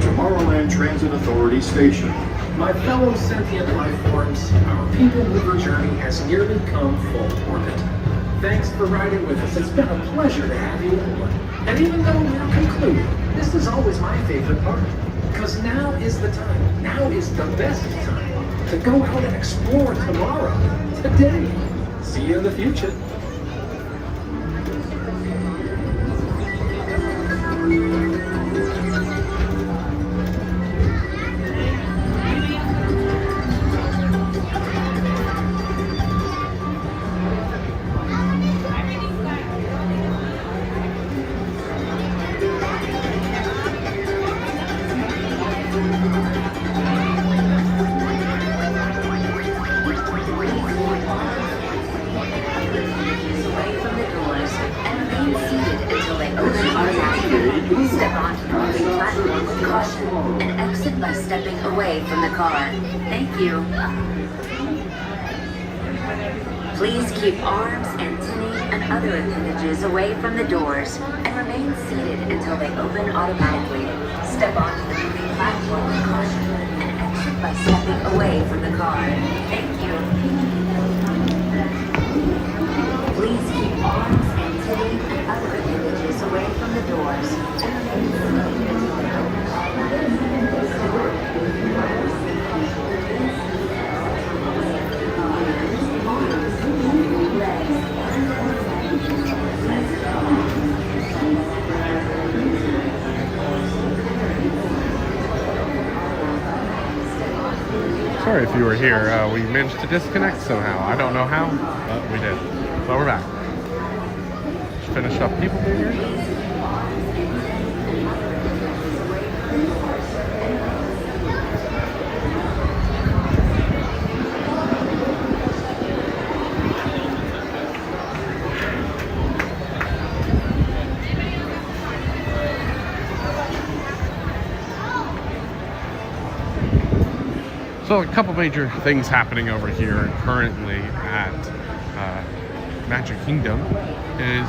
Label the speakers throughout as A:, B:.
A: Tomorrowland Transit Authority Station.
B: My fellow sentient life forms, our people mover journey has nearly come full orbit. Thanks for riding with us. It's been a pleasure to have you aboard. And even though we're concluding, this is always my favorite part. Because now is the time, now is the best time to go out and explore tomorrow, today. See you in the future.
C: Step onto the moving platform with caution and exit by stepping away from the car. Thank you. Please keep arms, antennae, and other appendages away from the doors and remain seated until they open automatically. Step onto the moving platform with caution and exit by stepping away from the car. Thank you. Please keep arms, antennae, and other appendages away from the doors and remain seated until they open automatically.
D: Sorry if you were here. We managed to disconnect somehow. I don't know how, but we did. But we're back. Just finished up people here. So a couple major things happening over here currently at Magic Kingdom is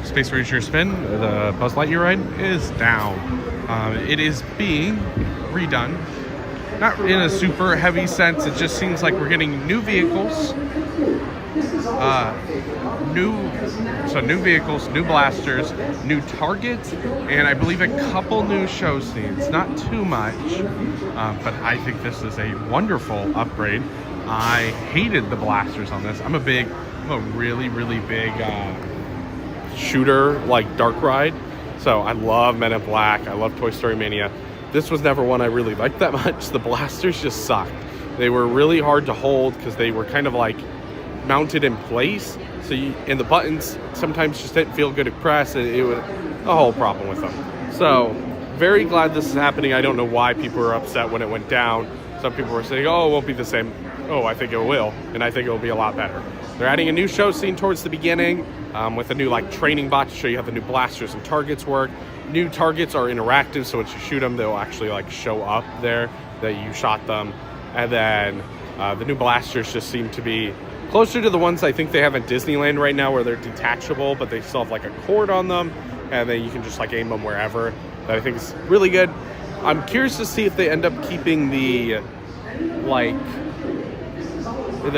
D: Space Ranger Spin, the Buzz Lightyear ride, is down. It is being redone. Not in a super heavy sense, it just seems like we're getting new vehicles. New vehicles, new blasters, new targets, and I believe a couple new show scenes. Not too much, but I think this is a wonderful upgrade. I hated the blasters on this. I'm a really, really big shooter, like dark ride. So I love Men in Black. I love Toy Story Mania. This was never one I really liked that much. The blasters just sucked. They were really hard to hold because they were kind of like mounted in place. So and the buttons sometimes just didn't feel good to press. It was a whole problem with them. So very glad this is happening. I don't know why people were upset when it went down. Some people were saying, oh, it won't be the same. Oh, I think it will. And I think it will be a lot better. They're adding a new show scene towards the beginning with a new like training bot to show you how the new blasters and targets work. New targets are interactive, so once you shoot them, they'll actually like show up there that you shot them. And then the new blasters just seem to be closer to the ones I think they have at Disneyland right now, where they're detachable, but they still have like a cord on them, and then you can just like aim them wherever. That I think is really good. I'm curious to see if they end up keeping the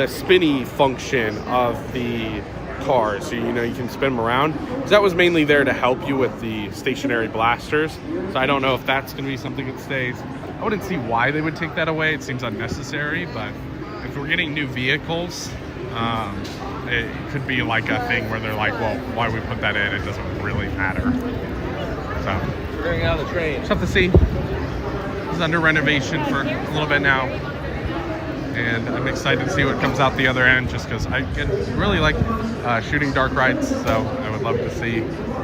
D: spinny function of the cars, so you can spin them around. Because that was mainly there to help you with the stationary blasters. So I don't know if that's going to be something that stays. I wouldn't see why they would take that away. It seems unnecessary, but if we're getting new vehicles, it could be like a thing where they're like, well, why we put that in? It doesn't really matter. So
E: we're going out of the train.
D: Just have to see. It's under renovation for a little bit now, and I'm excited to see what comes out the other end, just because I really like shooting dark rides, so I would love to see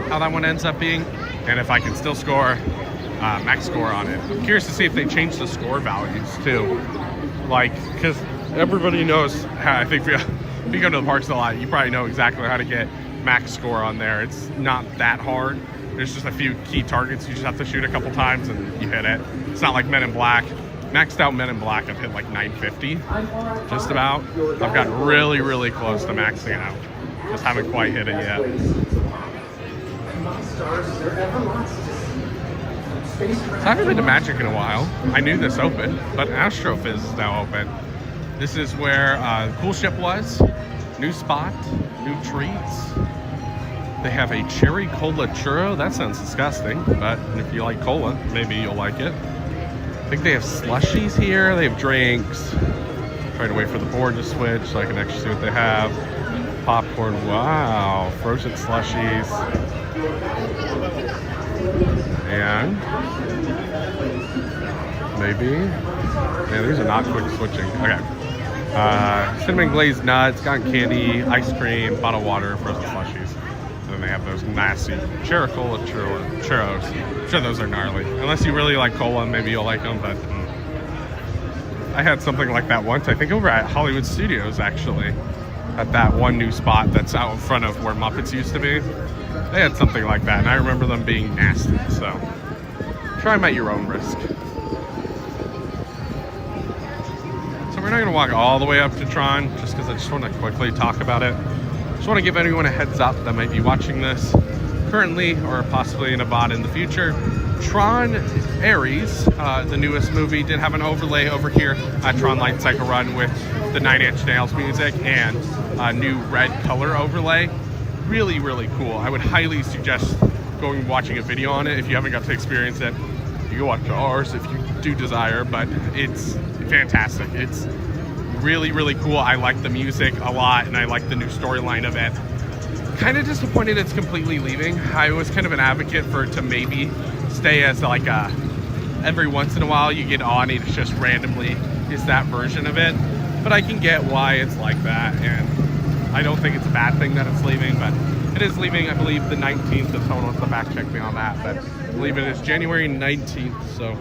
D: how that one ends up being, and if I can still score max score on it. I'm curious to see if they change the score values too, because everybody knows how, I think if you go to the parks a lot, you probably know exactly how to get max score on there. It's not that hard. There's just a few key targets you just have to shoot a couple times and you hit it. It's not like Men in Black. Maxed out Men in Black, I've hit like 950, just about. I've gotten really, really close to maxing out. Just haven't quite hit it yet.
B: spacecraft.
D: I haven't been to Magic in a while. I knew this opened, but Astrophiz is now open. This is where the cool ship was. New spot, new treats. They have a cherry cola churro. That sounds disgusting, but if you like cola, maybe you'll like it. I think they have slushies here. They have drinks. Trying to wait for the board to switch so I can actually see what they have. Popcorn. Wow. Frozen slushies. And maybe. Yeah, these are not quick switching. Okay. Cinnamon glazed nuts, cotton candy, ice cream, bottled water, frozen slushies. And then they have those nasty cherry cola churros. I'm sure those are gnarly. Unless you really like cola, maybe you'll like them, but I had something like that once, I think over at Hollywood Studios, actually. At that one new spot that's out in front of where Muppets used to be. They had something like that, and I remember them being nasty, so try them at your own risk. So we're not gonna walk all the way up to Tron, just because I just want to quickly talk about it. Just want to give anyone a heads up that might be watching this currently, or possibly in a VOD in the future. Tron Ares, the newest movie, did have an overlay over here at Tron Light Cycle Run with the 9 Inch Nails music and a new red color overlay. Really, really cool. I would highly suggest going and watching a video on it if you haven't got to experience it. You can watch ours if you do desire, but it's fantastic. It's really, really cool. I like the music a lot, and I like the new storyline of it. Kind of disappointed it's completely leaving. I was kind of an advocate for it to maybe stay as like a every once in a while you get on it, it's just randomly is that version of it. But I can get why it's like that, and I don't think it's a bad thing that it's leaving, but it is leaving, I believe, the 19th, if someone wants to fact check me on that, but I believe it is January 19th, so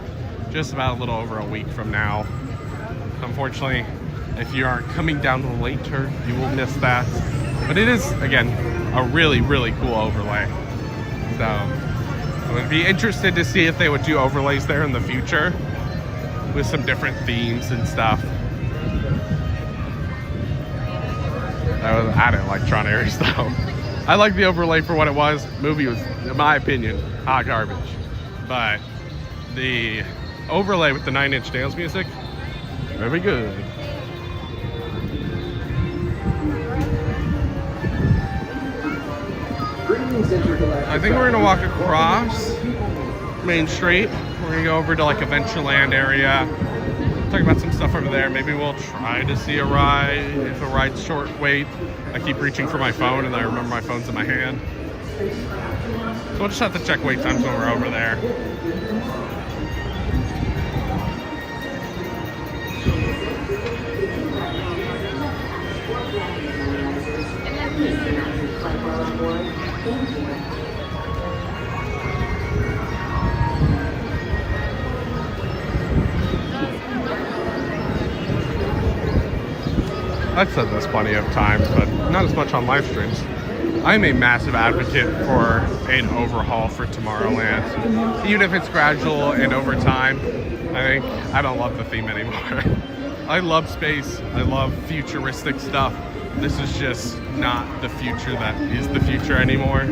D: just about a little over a week from now. Unfortunately, if you are coming down later, you will miss that. But it is, again, a really, really cool overlay. So I would be interested to see if they would do overlays there in the future with some different themes and stuff. I didn't like Tron Ares though. I like the overlay for what it was. The movie was, in my opinion, hot garbage. But the overlay with the 9 Inch Nails music, very good. I think we're gonna walk across Main Street. We're gonna go over to like Adventureland area. Talk about some stuff over there. Maybe we'll try to see a ride if a ride's short wait. I keep reaching for my phone and I remember my phone's in my hand. So we'll just have to check wait times when we're over there. I've said this plenty of times, but not as much on live streams. I'm a massive advocate for an overhaul for Tomorrowland. Even if it's gradual and over time, I don't love the theme anymore. I love space, I love futuristic stuff. This is just not the future that is the future anymore.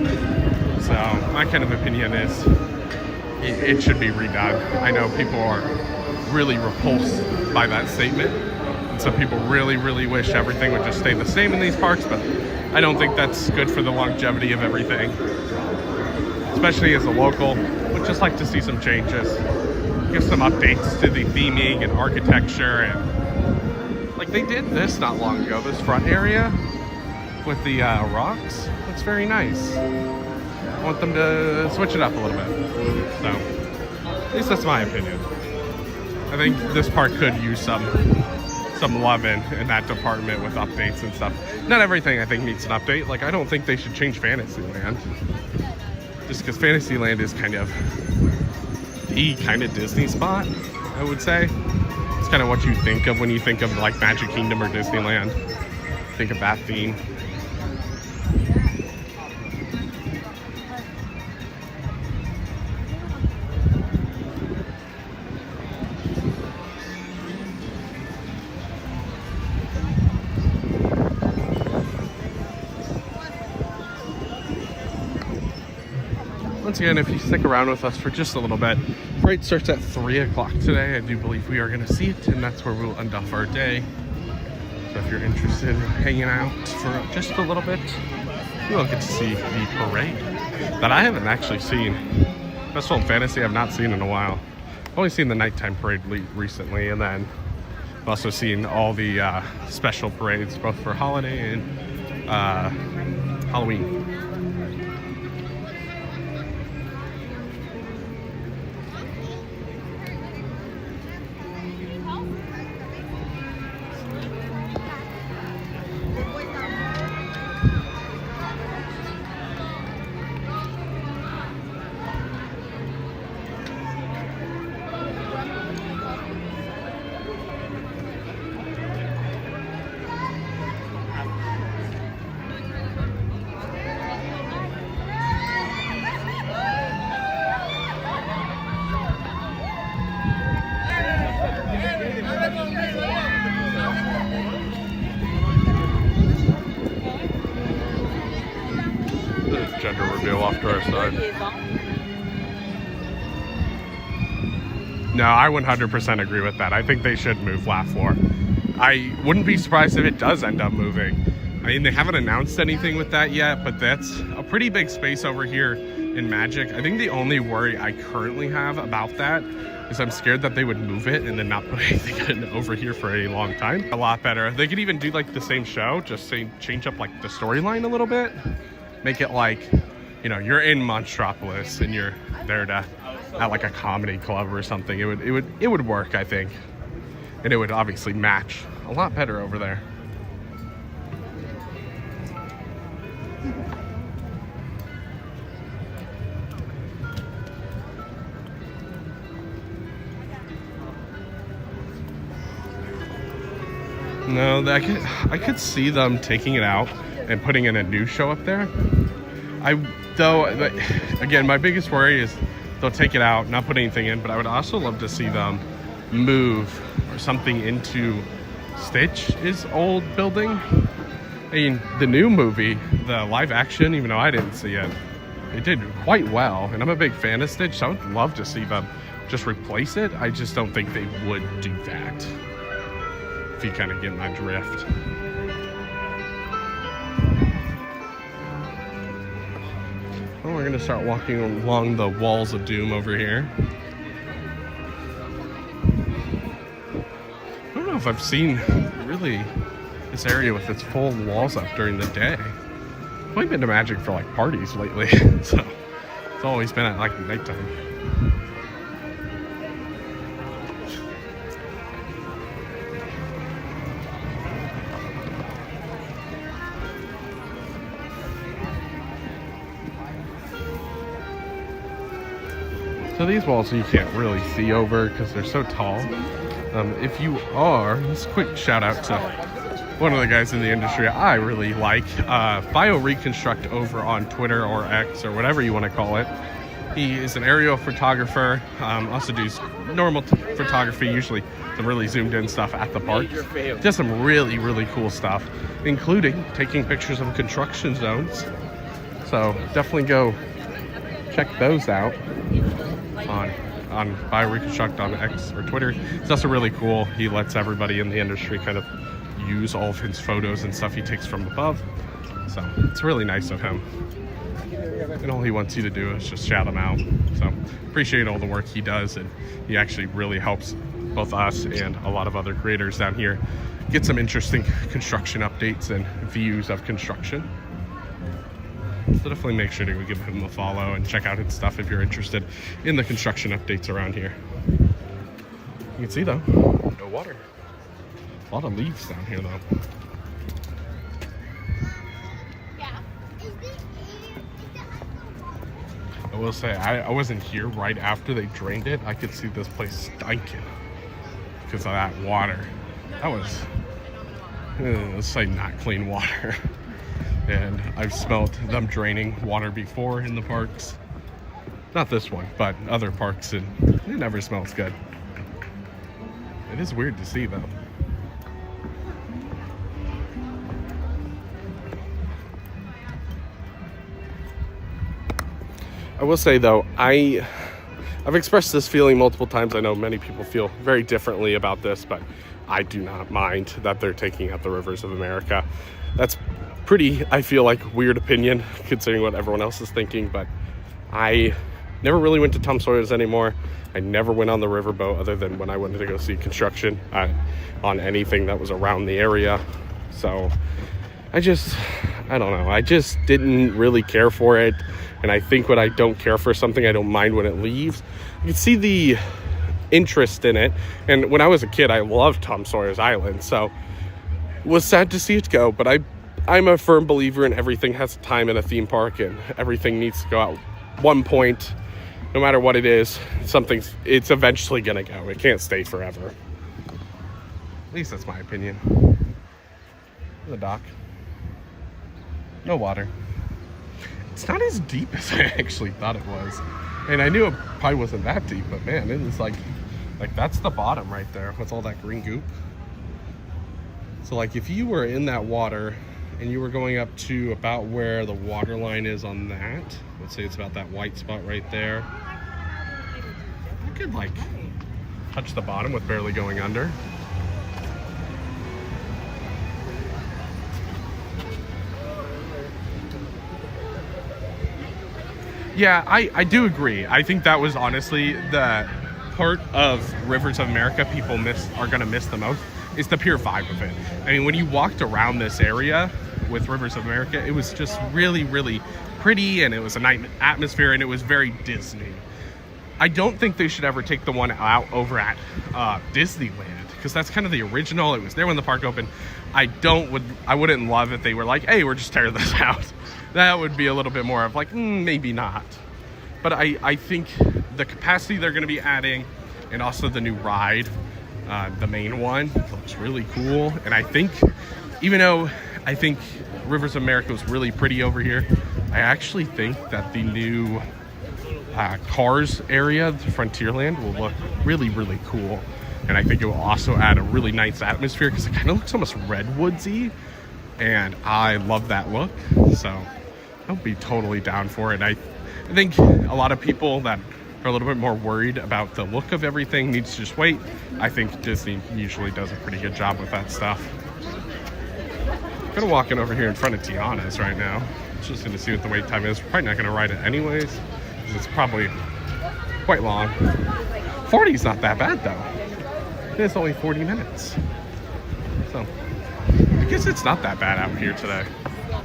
D: So my kind of opinion is it should be redone. I know people are really repulsed by that statement. Some people really, really wish everything would just stay the same in these parks, but I don't think that's good for the longevity of everything. Especially as a local, would just like to see some changes. Give some updates to the theming and architecture, and like they did this not long ago, this front area with the rocks. Looks very nice. I want them to switch it up a little bit. So, at least that's my opinion. I think this park could use some love in that department with updates and stuff. Not everything I think needs an update. Like I don't think they should change Fantasyland. Just because Fantasyland is kind of the kind of Disney spot, I would say. It's kind of what you think of when you think of like Magic Kingdom or Disneyland. Think of that theme. once again, if you stick around with us for just a little bit, parade starts at 3 o'clock today. I do believe we are going to see it, and that's where we'll end off our day. So if you're interested in hanging out for just a little bit, you'll get to see the parade that I haven't actually seen. Festival of Fantasy I've not seen in a while. I've only seen the nighttime parade recently, and then I've also seen all the special parades, both for holiday and Halloween. Gender reveal off to our side. No, I 100% agree with that. I think they should move flat floor. I wouldn't be surprised if it does end up moving. I mean, they haven't announced anything with that yet, but that's a pretty big space over here in Magic. I think the only worry I currently have about that is I'm scared that they would move it and then not put anything in over here for a long time. A lot better. They could even do like the same show, just say change up like the storyline a little bit. Make it like, you know, you're in Monstropolis and you're there to at like a comedy club or something. It would work, I think, and it would obviously match a lot better over there. No, I could see them taking it out and putting in a new show up there. Again, my biggest worry is they'll take it out, not put anything in, but I would also love to see them move or something into Stitch's old building. I mean, the new movie, the live action, even though I didn't see it, it did quite well, and I'm a big fan of Stitch, so I would love to see them just replace it. I just don't think they would do that, if you kind of get my drift. Well, we're gonna start walking along the walls of doom over here. I don't know if I've seen really this area with its full walls up during the day. I've only been to Magic for like parties lately, so it's always been at like nighttime. So these walls you can't really see over because they're so tall. If you are, this quick shout out to one of the guys in the industry I really like, Bio Reconstruct over on Twitter or X or whatever you want to call it. He is an aerial photographer, also does normal photography, usually some really zoomed in stuff at the park. Does some really, really cool stuff, including taking pictures of construction zones. So definitely go check those out on Bio Reconstruct on X or Twitter. It's also really cool. He lets everybody in the industry kind of use all of his photos and stuff he takes from above. So it's really nice of him. And all he wants you to do is just shout him out. So appreciate all the work he does, and he actually really helps both us and a lot of other creators down here get some interesting construction updates and views of construction. So definitely make sure to give him a follow and check out his stuff if you're interested in the construction updates around here. You can see though, no water. A lot of leaves down here though. I will say, I wasn't here right after they drained it. I could see this place stinking because of that water. That was, let's say, not clean water. And I've smelled them draining water before in the parks. Not this one, but other parks, and it never smells good. It is weird to see though. I will say though, I've expressed this feeling multiple times. I know many people feel very differently about this, but I do not mind that they're taking out the rivers of America. That's pretty, I feel like, weird opinion considering what everyone else is thinking, but I never really went to Tom Sawyer's anymore. I never went on the riverboat other than when I wanted to go see construction on anything that was around the area. So I don't know. I just didn't really care for it. And I think when I don't care for something, I don't mind when it leaves. You can see the interest in it. And when I was a kid, I loved Tom Sawyer's Island. So it was sad to see it go. But I'm a firm believer in everything has a time in a theme park. And everything needs to go out one point. No matter what it is, it's eventually going to go. It can't stay forever. At least that's my opinion. The dock. No water. It's not as deep as I actually thought it was. And I knew it probably wasn't that deep, but man, it was like that's the bottom right there with all that green goop. So like if you were in that water and you were going up to about where the water line is on that, let's say it's about that white spot right there, you could like touch the bottom with barely going under. Yeah, I do agree. I think that was honestly the part of Rivers of America people are going to miss the most, is the pure vibe of it. I mean, when you walked around this area with Rivers of America, it was just really, really pretty, and it was a nice atmosphere, and it was very Disney. I don't think they should ever take the one out over at Disneyland, because that's kind of the original. It was there when the park opened. I wouldn't love if they were like, hey, we're just tearing this out. That would be a little bit more of like, maybe not. But I think the capacity they're going to be adding, and also the new ride, the main one, looks really cool. And I think, even though I think Rivers of America was really pretty over here, I actually think that the new Cars area, the Frontierland, will look really, really cool. And I think it will also add a really nice atmosphere, because it kind of looks almost redwoodsy, and I love that look. So I'll be totally down for it. I think a lot of people that are a little bit more worried about the look of everything needs to just wait. I think Disney usually does a pretty good job with that stuff. I'm gonna walk in over here in front of Tiana's right now. Just gonna see what the wait time is. We're probably not gonna ride it anyways, because it's probably quite long. 40 is not that bad though. It's only 40 minutes. So I guess it's not that bad out here today.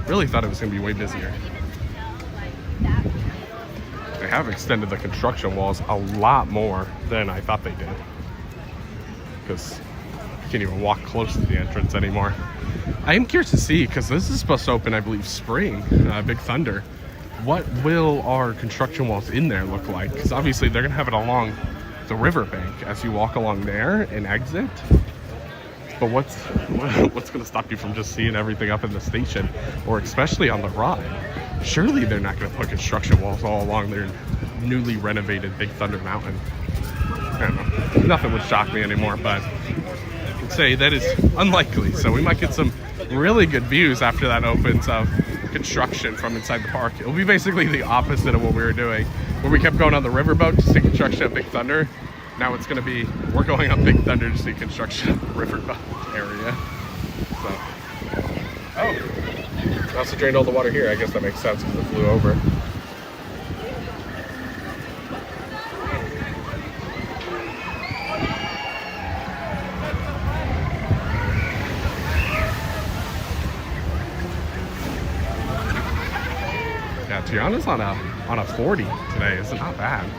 D: Really thought it was gonna be way busier. They have extended the construction walls a lot more than I thought they did, because you can't even walk close to the entrance anymore. I am curious to see, because this is supposed to open, I believe, spring, Big Thunder. What will our construction walls in there look like? Because obviously they're gonna have it along the riverbank as you walk along there and exit. But what's gonna stop you from just seeing everything up in the station, or especially on the ride? Surely they're not gonna put construction walls all along their newly renovated Big Thunder Mountain. I don't know. Nothing would shock me anymore, but I'd say that is unlikely. So we might get some really good views after that opens of construction from inside the park. It'll be basically the opposite of what we were doing, where we kept going on the riverboat to see construction at Big Thunder. Now it's gonna be, we're going up Big Thunder to see construction at the riverboat area. So, oh, I also drained all the water here. I guess that makes sense because it flew over. Yeah, Tiana's on a 40 today. It's not bad.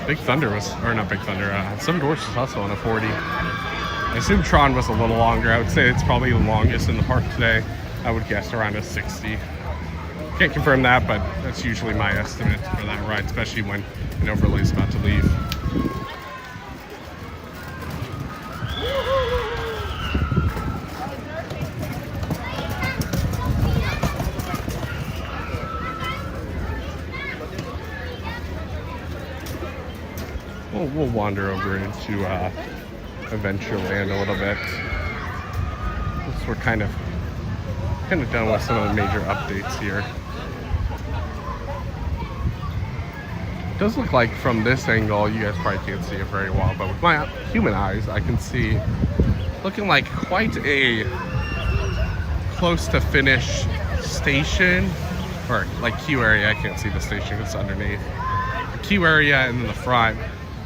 D: Big Thunder was, or not Big Thunder, Seven Dwarfs was also on a 40. I assume Tron was a little longer. I would say it's probably the longest in the park today. I would guess around a 60. Can't confirm that, but that's usually my estimate for that ride, especially when an overlay is about to leave. We'll wander over into Adventureland a little bit. We're kind of done with some of the major updates here. It does look like from this angle, you guys probably can't see it very well, but with my human eyes, I can see looking like quite a close to finish station, or like queue area. I can't see the station, it's underneath. The queue area and then the front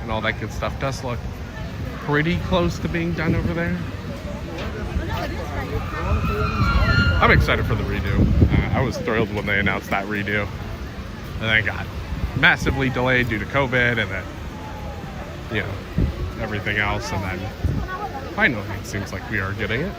D: and all that good stuff does look pretty close to being done over there. I'm excited for the redo. I was thrilled when they announced that redo. And then it got massively delayed due to COVID and then, you know, everything else. And then finally it seems like we are getting it.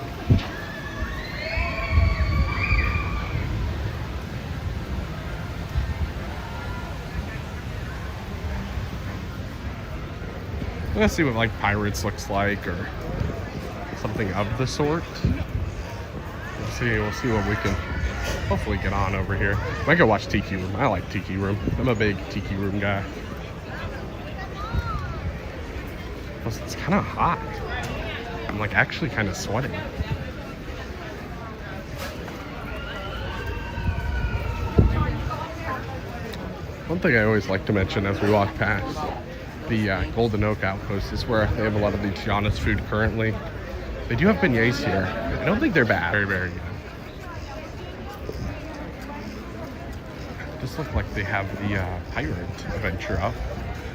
D: Let's see what like Pirates looks like or something of the sort. We'll see what we can hopefully get on over here. Might go watch Tiki Room. I like Tiki Room. I'm a big Tiki Room guy. Plus it's kind of hot. I'm like actually kind of sweating. One thing I always like to mention as we walk past the Golden Oak Outpost is where they have a lot of the Gianna's food currently. They do have beignets here. I don't think they're bad. Very, very good. Just look like they have the Pirate Adventure up.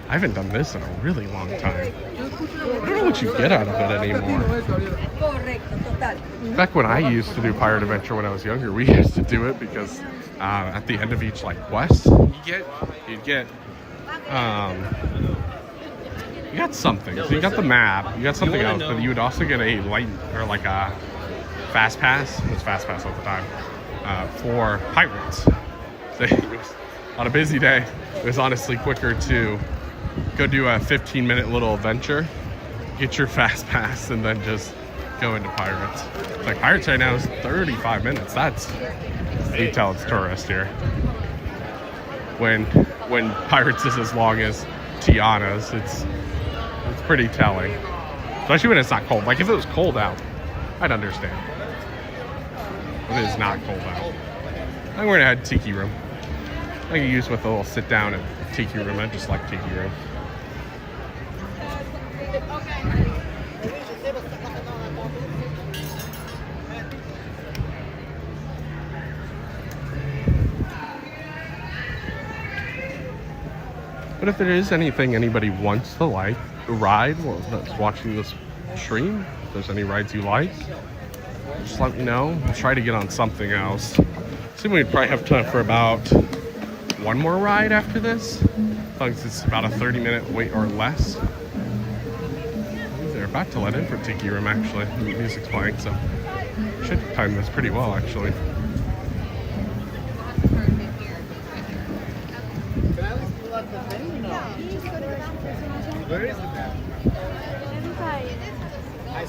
D: I haven't done this in a really long time. I don't know what you get out of it anymore. Back when I used to do Pirate Adventure when I was younger, we used to do it because at the end of each like quest, you'd get you got something. So you got the map, you got something else, but you would also get a light or like a fast pass. It was fast pass at the time for pirates. So it was, on a busy day, it was honestly quicker to go do a 15-minute little adventure, get your fast pass, and then just go into pirates. Like pirates right now is 35 minutes. That's you tell it's tourist here. When pirates is as long as Tiana's, it's pretty telling. Especially when it's not cold. Like if it was cold out, I'd understand. But it is not cold out. I'm going to head Tiki Room. I can use with a little sit down at Tiki Room. I just like Tiki Room. But if there is anything anybody wants to like, ride, well, that's watching this stream, if there's any rides you like, just let me know. I'll try to get on something else. Assume we'd probably have time for about one more ride after this. As long as it's about a 30-minute wait or less. They're about to let in for Tiki Room, actually. The music's playing, so should time this pretty well, actually.
E: Where is the map?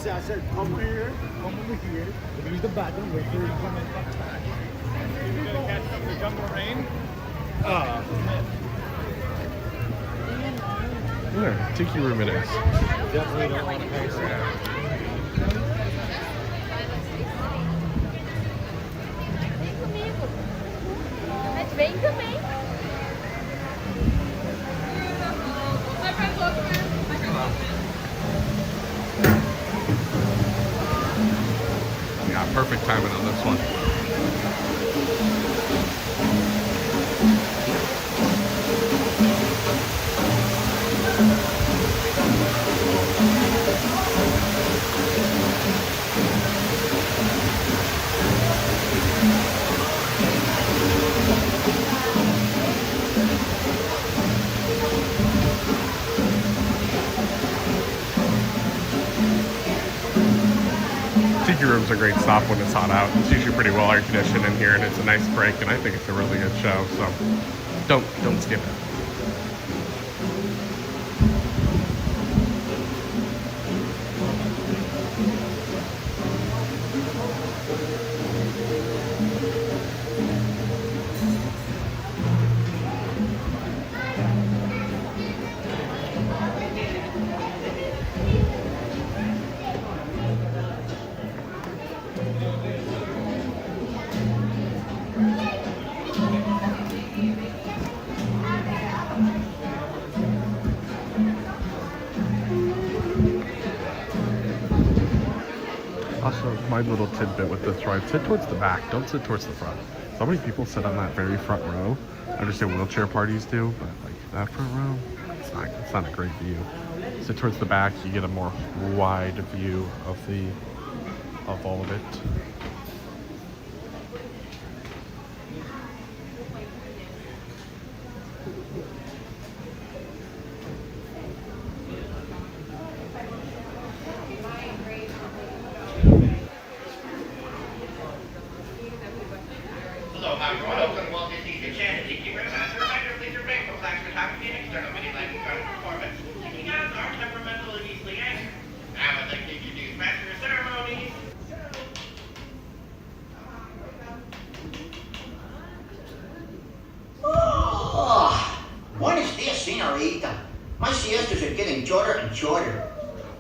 E: I said, come here, come over here. Use the bathroom, wait for you to come in. You're gonna catch the jungle rain?
D: Yeah, Tiki Room it is.
E: Definitely don't want to pay for that.
F: Vem também.
D: Yeah, perfect timing on this one. Tiki Room's a great stop when it's hot out. It's usually pretty well air conditioned in here, and it's a nice break, and I think it's a really good show, so don't skip it. Also, my little tidbit with this ride, sit towards the back, don't sit towards the front. So many people sit on that very front row. I understand wheelchair parties do, but like that front row, it's not a great view. Sit towards the back, you get a more wide view of all of it.
G: Hello, how are you? Welcome to Walt Disney's Enchanted Tiki Room. As a reminder, please refrain from flash photography and external mini life regarding performance. Tiki gowns are temperamental and easily angered. Now I'd like to introduce Master of Ceremonies.
H: Oh, buenos dias, senorita. My siestas are getting shorter and shorter.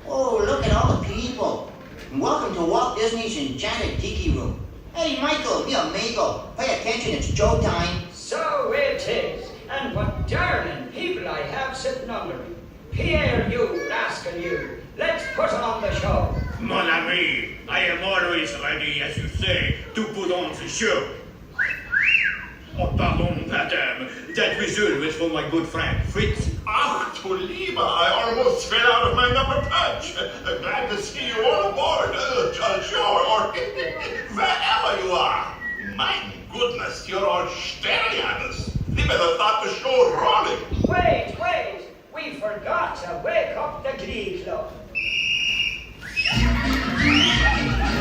H: Oh, look at all the people. And welcome to Walt Disney's Enchanted Tiki Room. Hey, Michael, mi amigo, pay attention, it's showtime.
I: So it is, and what darling people I have sitting under me. Pierre, you rascal, you. Let's put on the show.
J: Mon ami, I am always ready, as you say, to put on the show. Oh, pardon, madame. That whistle was for my good friend, Fritz.
A: Ach, du Lieber, I almost fell out of my number punch. Glad to see you all aboard. Sure, or wherever you are. My goodness, you're all staring at us. We better start the show rolling.
I: Wait, we forgot to wake up the Glee Club.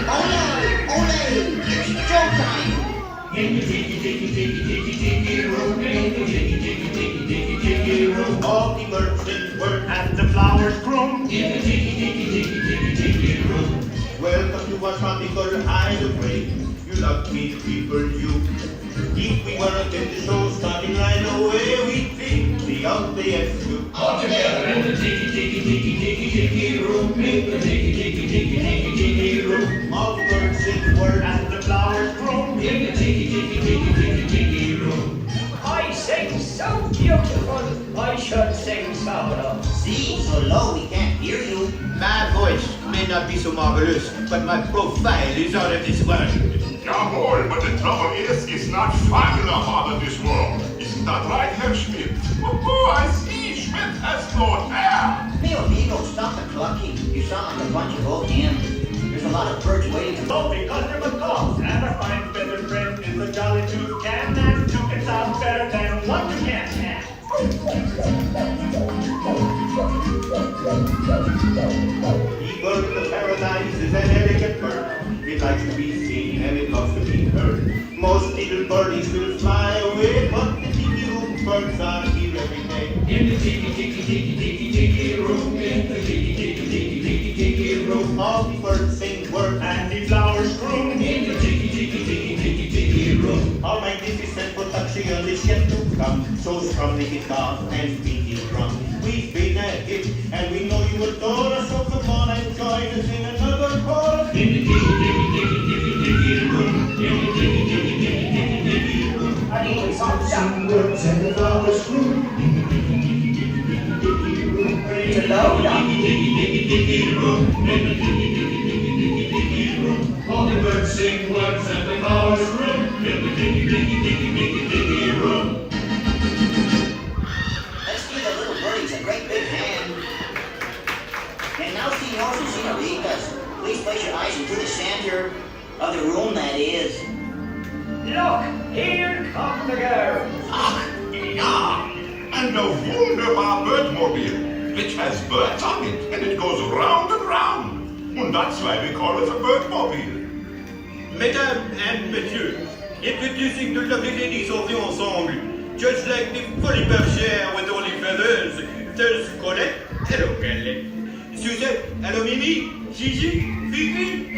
H: Ole, it's showtime.
J: In the tiki room, in the tiki room.
A: All the merchants were at the flowers room.
J: In the tiki room.
A: Welcome to our tropical hideaway. You lucky people, you. If we weren't in the show starting right away, we'd think the ugliest you.
J: All together in the tiki room, in the tiki room.
A: All the merchants were at the flowers room.
J: In the tiki room.
I: I sing so beautiful, I should sing so low.
H: See, so low we can't hear you.
G: My voice may not be so marvelous, but my profile is out of this world.
A: Jawohl, but the trouble is, it's not fun enough out of this world. Isn't that right, Herr Schmidt? Oh, I see, Schmidt has no hair.
H: Mi amigo, stop the clucking. You sound like a bunch of old hymns. There's a lot of birds waiting for
E: So because you're a dog and a fine feathered friend is a jolly toucan, and two can sound better than one you can't have.
A: Eagle in the paradise is an elegant bird. It likes to be seen and it loves to be heard. Most little birdies will fly away, but the tiki room birds are here every day.
J: In the tiki room, in the tiki room.
A: All the birds sing words
E: And the flowers groom.
J: In the tiki room.
A: All magnificent production is yet to come. So strum the guitar and beat the drum. We've been a hit and we know you adore us. So come on and join us in another chorus.
J: In the tiki room, in the tiki room.
I: And he was on down.
J: Words and the flowers bloom. In the tiki room.
I: To load up.
J: Tiki room, in the tiki room. All the birds sing words and the flowers bloom. In the tiki room.
H: Let's give the little birdies a great big hand. And now, senors and senoritas, please place your eyes into the center of the room, that is.
I: Look, here come the girls.
A: Ach, ja, and a wunderbar birdmobile, which has birds on it, and it goes round and round. And that's why we call it a birdmobile.
G: Mesdames and messieurs, introducing the lovely ladies of the ensemble. Just like the fully bergère with all the feathers, there's Colette, hello Colette. Suzette, hello Mimi, Gigi, Fifi,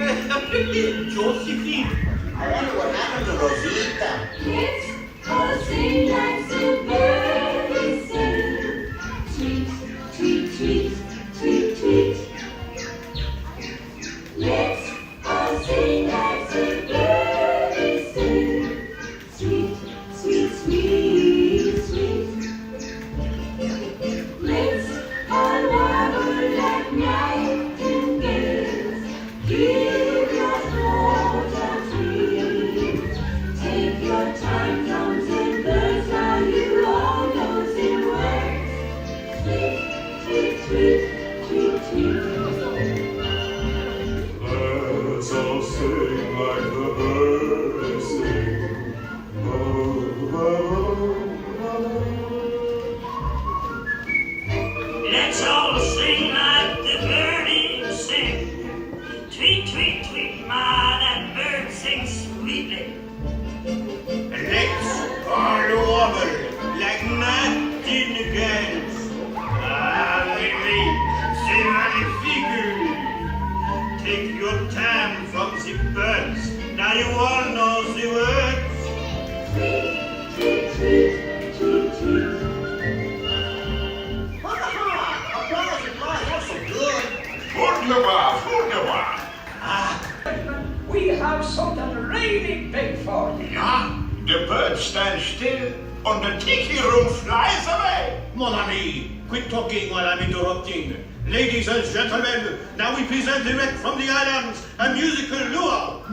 G: Josephine.
H: I wonder what happened to Rosita.
F: It's a sing like the birds sing. Tweet, tweet, tweet, tweet, tweet. Let's all sing like the birds sing. Sweet, sweet, sweet, sweet. Let's all warble like nightingales. Give your
G: Tiki. Take your time from the birds. Now you all know the words.
F: Tweet, tweet, tweet, tweet.
H: Applause, applause, that's so good.
A: Wunderbar.
I: We have something really big for you.
A: Yeah, the bird stands still and the tiki room flies away.
G: Mon ami, quit talking while I'm interrupting. Ladies and gentlemen, now we present direct from the islands a musical luau.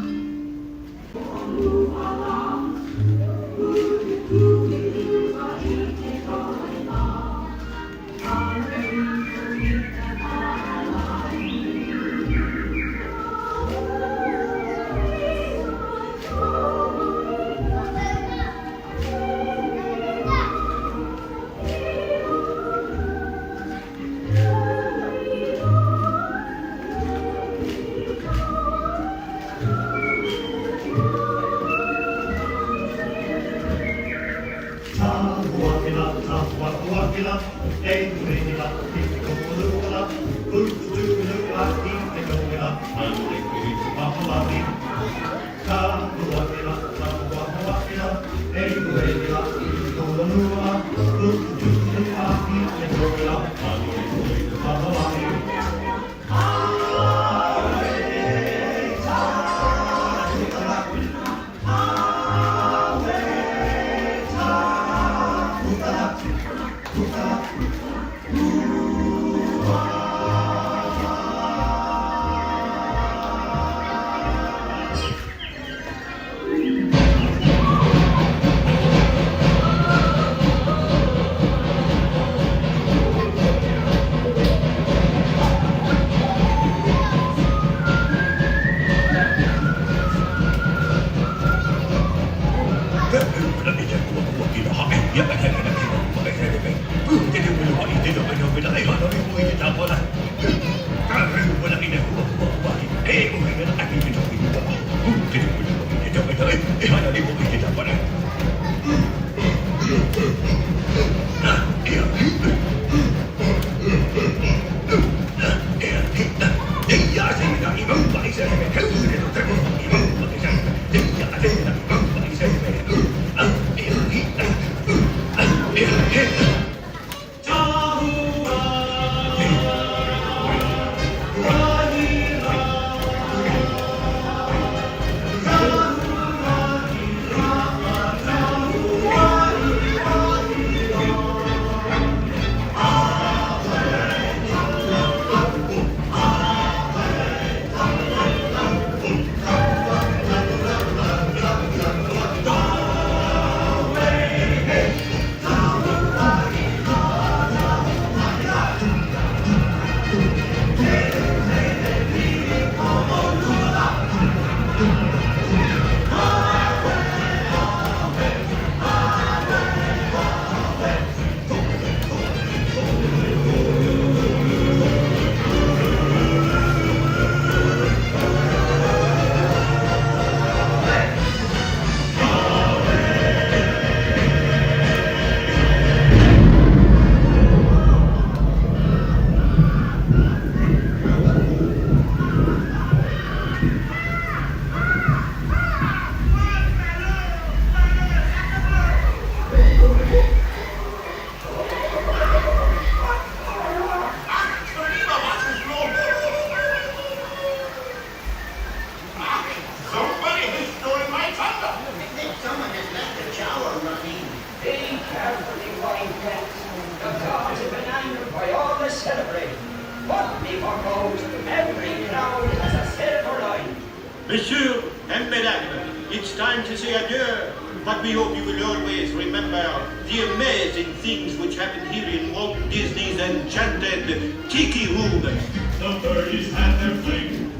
G: Messieurs and mesdames, it's time to say adieu, but we hope you will always remember the amazing things which happen here in Walt Disney's enchanted Tiki Room. The birdies had their fling.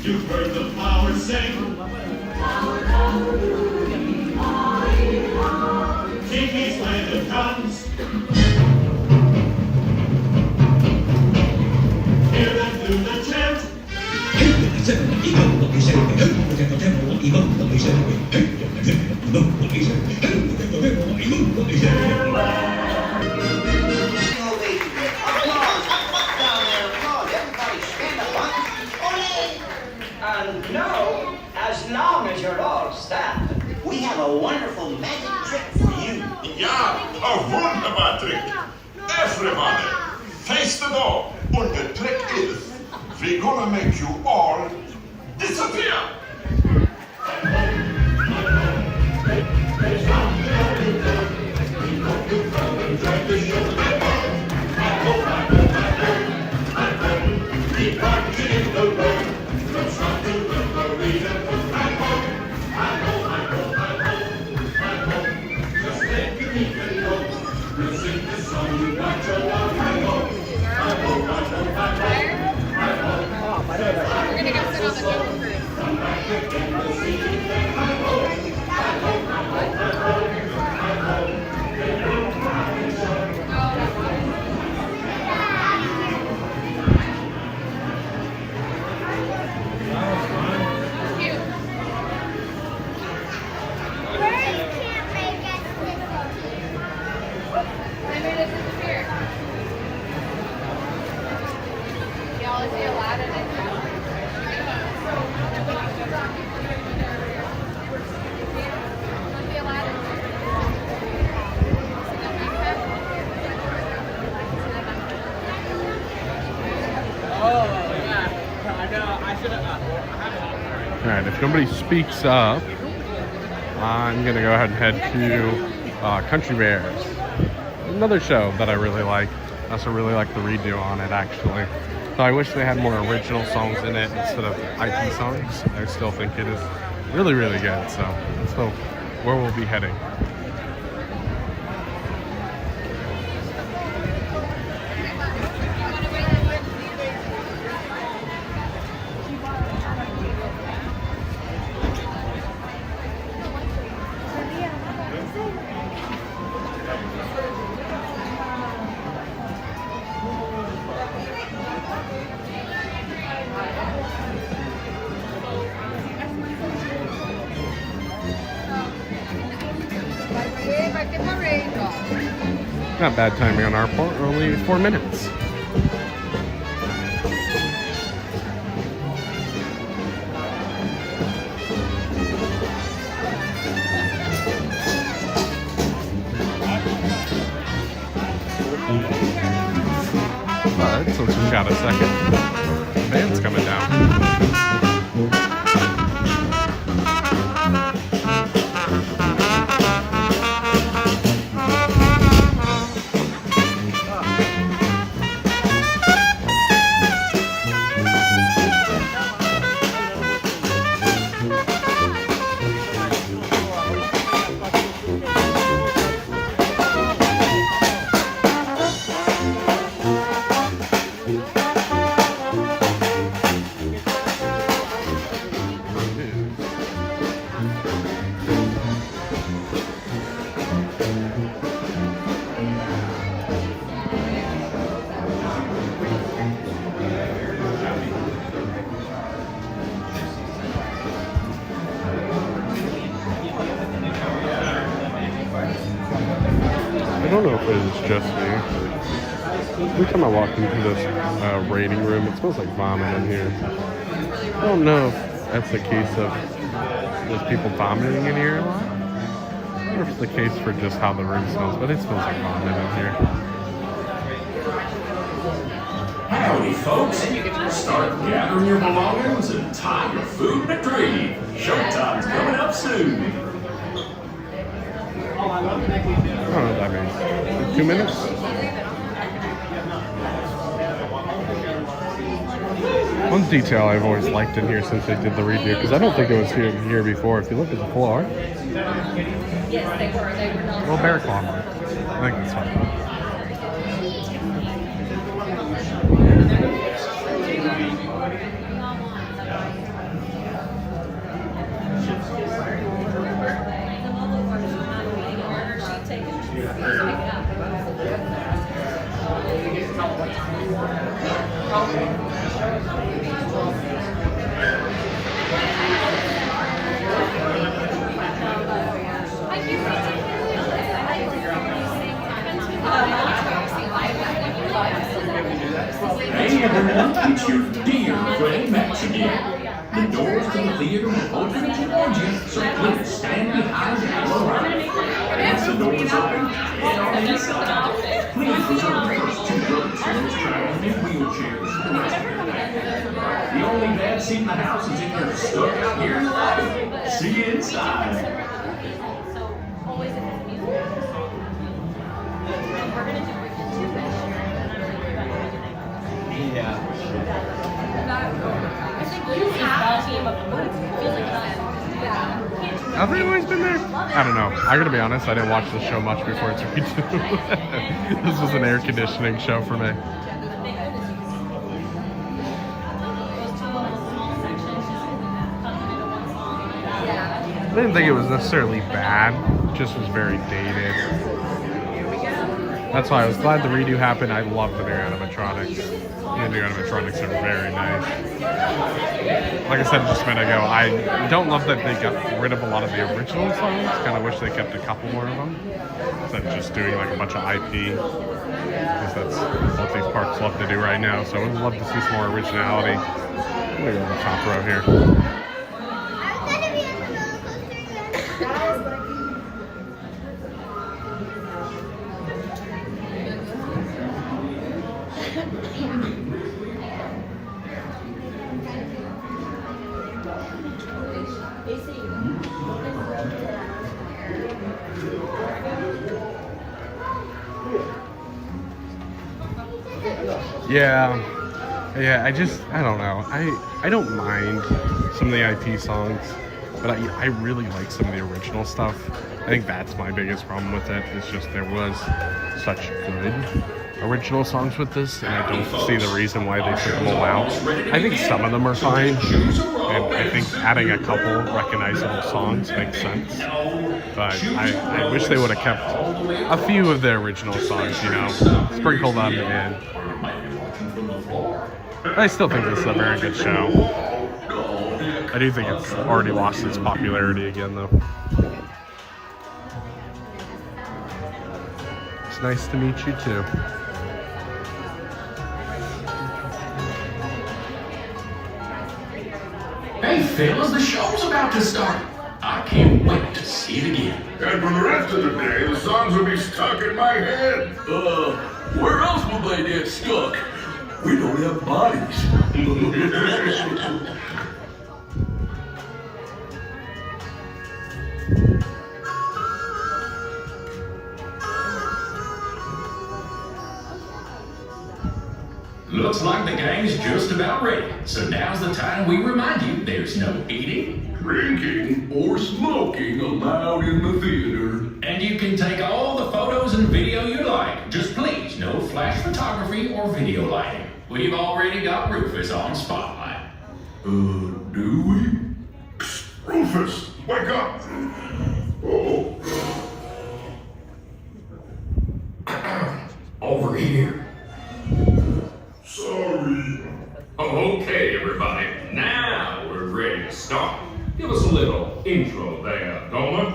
G: You've heard the flowers sing. Tiki's land comes. Hear them do the chant.
A: everybody, face the door. And the trick is, we're gonna make you all disappear.
K: We're gonna go sit on the jungle cruise.
D: Alright, if nobody speaks up, I'm gonna go ahead and head to Country Bears. Another show that I really like. I also really like the redo on it, actually. So I wish they had more original songs in it instead of IP songs. I still think it is really, really good. So let's hope where we'll be heading. Not bad timing on our part, only 4 minutes. Alright, since we've got a second, the band's coming down. I don't know if it is just me. Every time I walk into this rating room, it smells like vomit in here. I don't know if that's the case of there's people vomiting in here a lot, or if it's the case for just how the room smells, but it smells like vomit in here.
L: Howdy, folks. Start gathering your belongings and tie your food in a tree. Showtime's coming up soon.
D: I don't know what that means. 2 minutes? One detail I've always liked in here since they did the redo, because I don't think it was here before. If you look at the floor,
K: Yes, they were. They were not.
D: little bear claw mark. I think that's fine.
L: Hey everyone, it's your dear friend Max again. The doors to the theater will open towards you, so please stand behind the door. Once the doors open, head on inside. Please reserve first walking in wheelchairs. The only bad seat in the house is if you're stuck out here in the lobby. See you inside.
K: Yeah. I think you have a team of
D: Have they always been there? I don't know. I gotta be honest, I didn't watch the show much before it's redone. This was an air conditioning show for me. I didn't think it was necessarily bad, it just was very dated. That's why I was glad the redo happened. I love the new animatronics. The new animatronics are very nice. Like I said just a minute ago, I don't love that they got rid of a lot of the original songs. Kind of wish they kept a couple more of them instead of just doing like a bunch of IP. Because that's what these parks love to do right now. So I would love to see some more originality. I'm gonna go to the top row here. Yeah, I don't know. I don't mind some of the IP songs, but I really like some of the original stuff. I think that's my biggest problem with it. It's just there was such good original songs with this, and I don't see the reason why they took them all out. I think some of them are fine, and I think adding a couple recognizable songs makes sense. But I wish they would have kept a few of the original songs, you know, sprinkle them in. I still think this is a very good show. I do think it's already lost its popularity again, though. It's nice to meet you, too.
L: Hey fellas, the show's about to start. I can't wait to see it again.
A: And for the rest of the day, the songs will be stuck in my head.
L: Where else will they get stuck? We don't have bodies. Looks like the gang's just about ready. So now's the time we remind you there's no eating,
A: Drinking,
L: or smoking allowed in the theater. And you can take all the photos and video you like. Just please, no flash photography or video lighting. We've already got Rufus on spotlight. Do we?
A: Rufus, wake up! Oh.
L: Over here.
A: Sorry.
L: Okay, everybody. Now we're ready to start. Give us a little intro there, Gomer.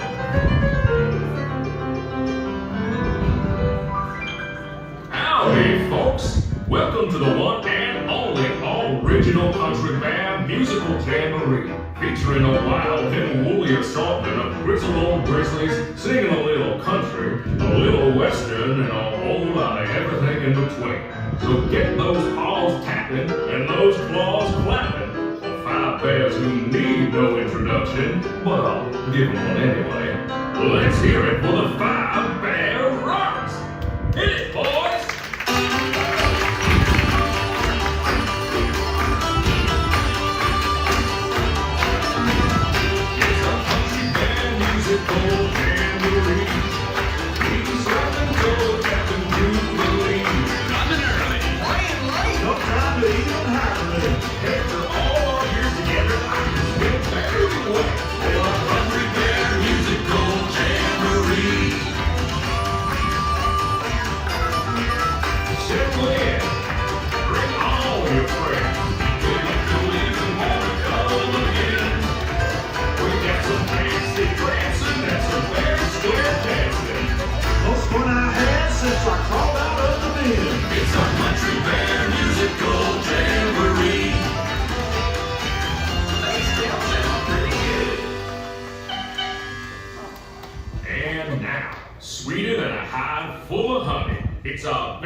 L: Howdy, folks. Welcome to the one and only original country band musical jamboree, featuring a wild and woolly assortment of grizzled old grizzlies singing a little country, a little western, and a whole lot of everything in between. So get those paws tapping and those claws clapping for five bears who need no introduction, but I'll give them one anyway. Let's hear it for the Five Bear Rocks. Hit it, boys!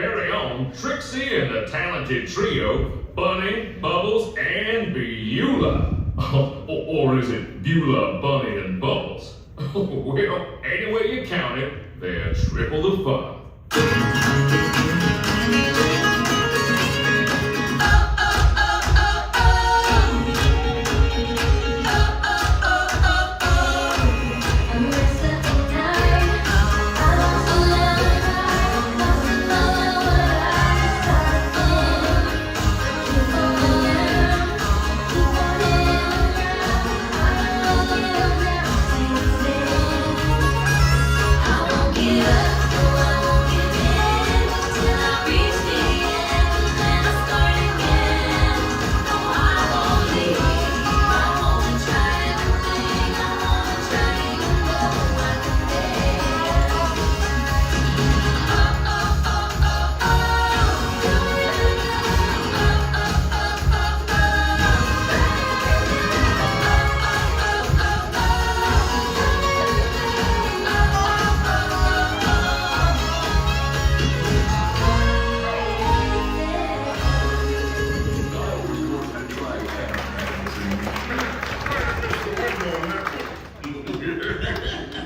L: very own Trixie and the talented trio, Bunny, Bubbles, and Beulah. Or is it Beulah, Bunny, and Bubbles? Well, any way you count it, they're triple the fun.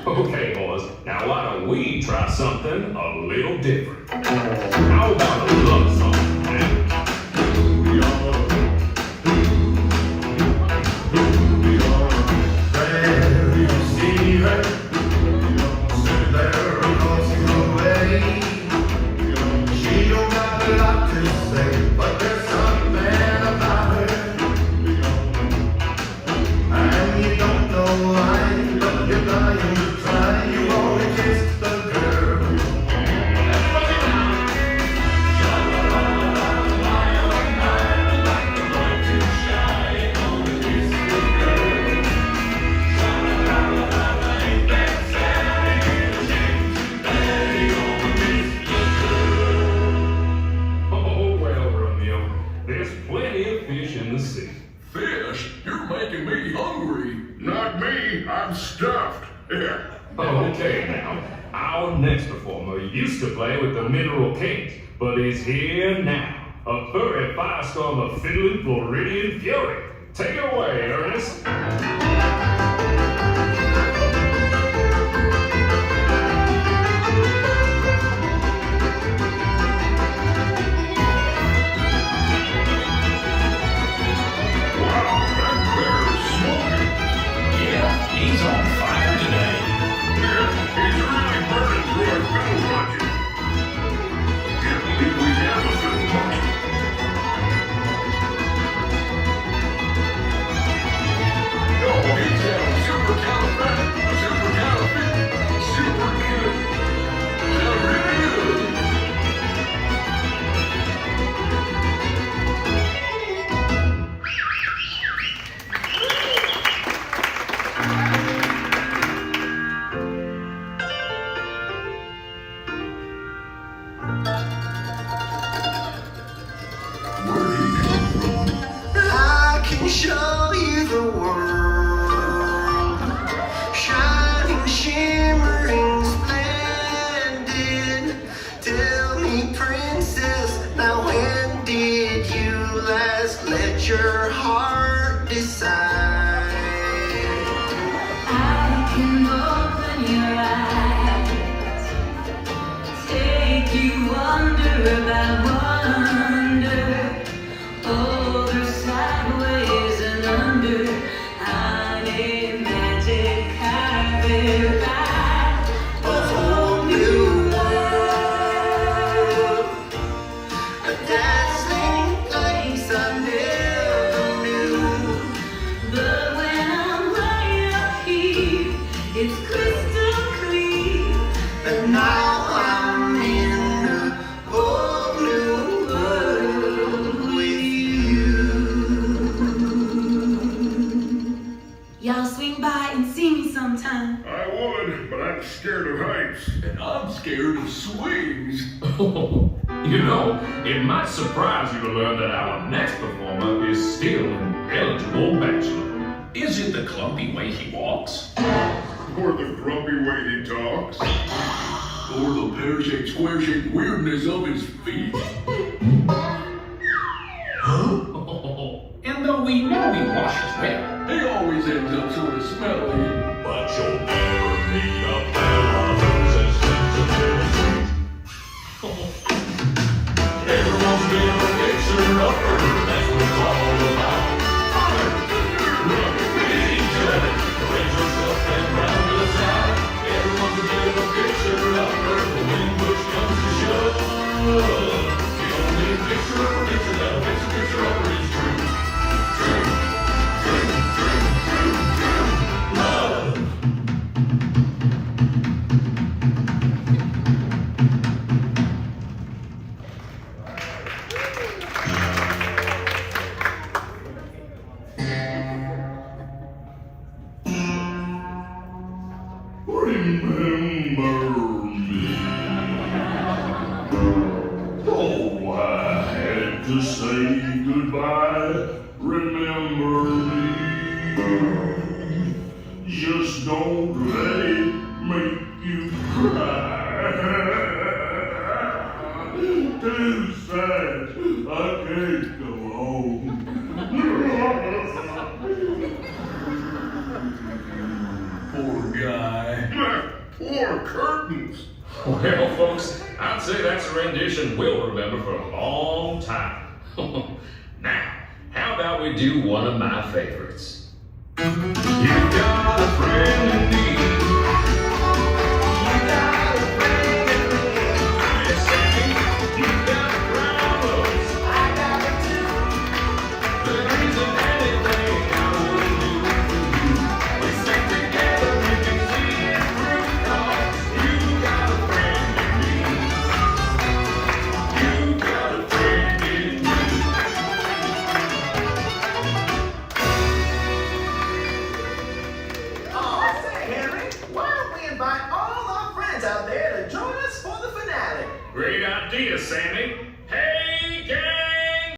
L: Okay, boys, now why don't we try something a little different? How about a love song? Okay, now, our next performer used to play with the Mineral Kings, but is here now. A furry firestorm of fiddling Floridian fury. Take it away, Ernest.
A: He's on fire today. Yeah, he's really burning through our fiddle budget. Can't believe we have a fiddle budget. No, he's super
M: show you the world, shining, shimmering, splendid. Tell me, princess, now when did you last let your heart decide?
F: I can open your eyes, take you wonder about wonder, over, sideways, and under. I'm a magic carpet ride, a whole new world, a dazzling place I never knew. But when I'm right up here, it's crystal clear that now I'm in a whole new world with you. Y'all swing by and see me sometime.
A: I would, but I'm scared of heights. And I'm scared of swings.
L: You know, it might surprise you to learn that our next performer is still an eligible bachelor.
A: Is it the clumpy way he walks? Or the grumpy way he talks?
L: Or the pear-shaped, square-shaped weirdness of his feet? Huh?
N: And though we know he washes well,
L: He always ends up sort of smelly.
J: But you'll never meet a fella who's as sensitive as everyone's been a fixer upper, that's what it's all about. Look at each other, raise yourself and round to the side. Everyone's a bit of a fixer upper, when push comes to shove. The only fixer upper that'll fix a fixer upper is true. Love. Remember me. Oh, I had to say goodbye. Remember me. Just don't let it make you cry. Too sad. I can't go home. Poor guy. Poor curtains.
L: Well, folks, I'd say that's a rendition we'll remember for a long time. Now, how about we do one of my favorites? You got a friend in need. You got a friend in need. Yes, Sammy, you got problems. I got it too. There isn't anything I wouldn't do for you. We stick together, we can see it through, 'cause you got a friend in me. You got a friend in me.
M: Oh, say, Henry, why don't we invite all our friends out there to join us for the finale?
L: Great idea, Sammy. Hey, gang!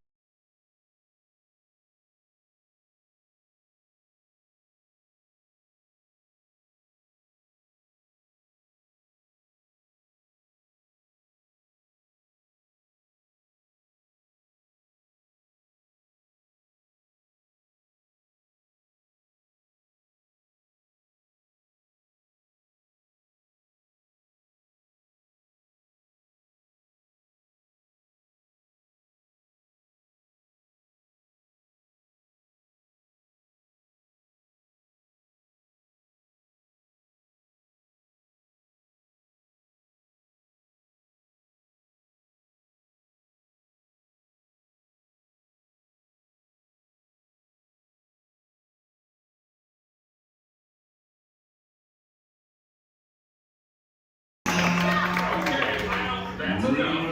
L: That's enough.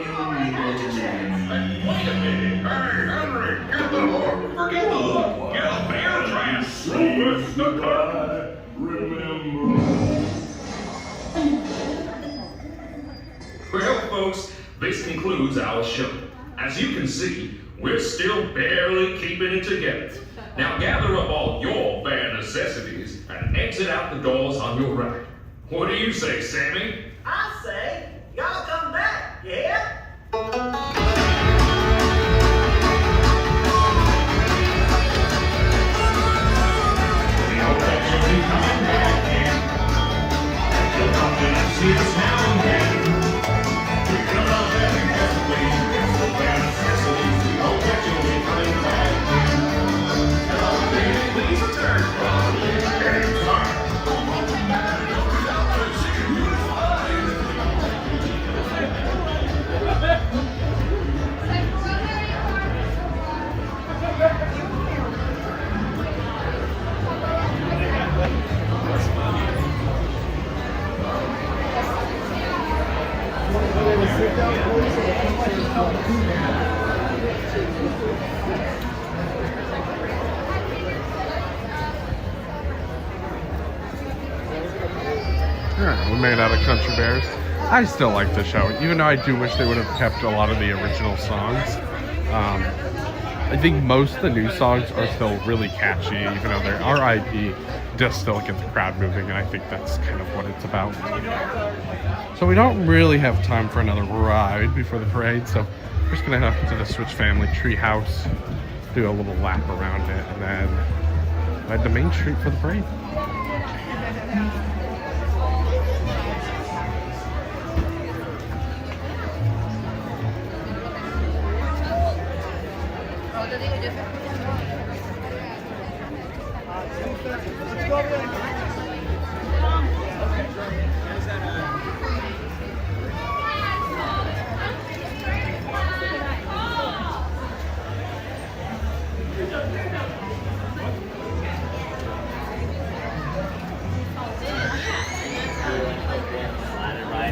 L: Wait a minute. Hey, Henry, get the hook. Forget the hook. Get a bear trap. It's the curtain.
J: Remember.
L: Well, folks, this concludes our show. As you can see, we're still barely keeping it together. Now gather up all your bare necessities and exit out the doors on your right. What do you say, Sammy?
M: I say, y'all come back, yeah?
J: See us now and then. We love every possibly. It's the bare necessities. We hope that you'll be coming back. Hello, baby, please return. Anytime.
D: Alright, we made out of Country Bears. I still like the show, even though I do wish they would have kept a lot of the original songs. I think most of the new songs are still really catchy, even though their R.I.P. does still get the crowd moving, and I think that's kind of what it's about. So we don't really have time for another ride before the parade, so we're just gonna head up to the Switch Family Treehouse, do a little lap around it, and then head to Main Street for the parade.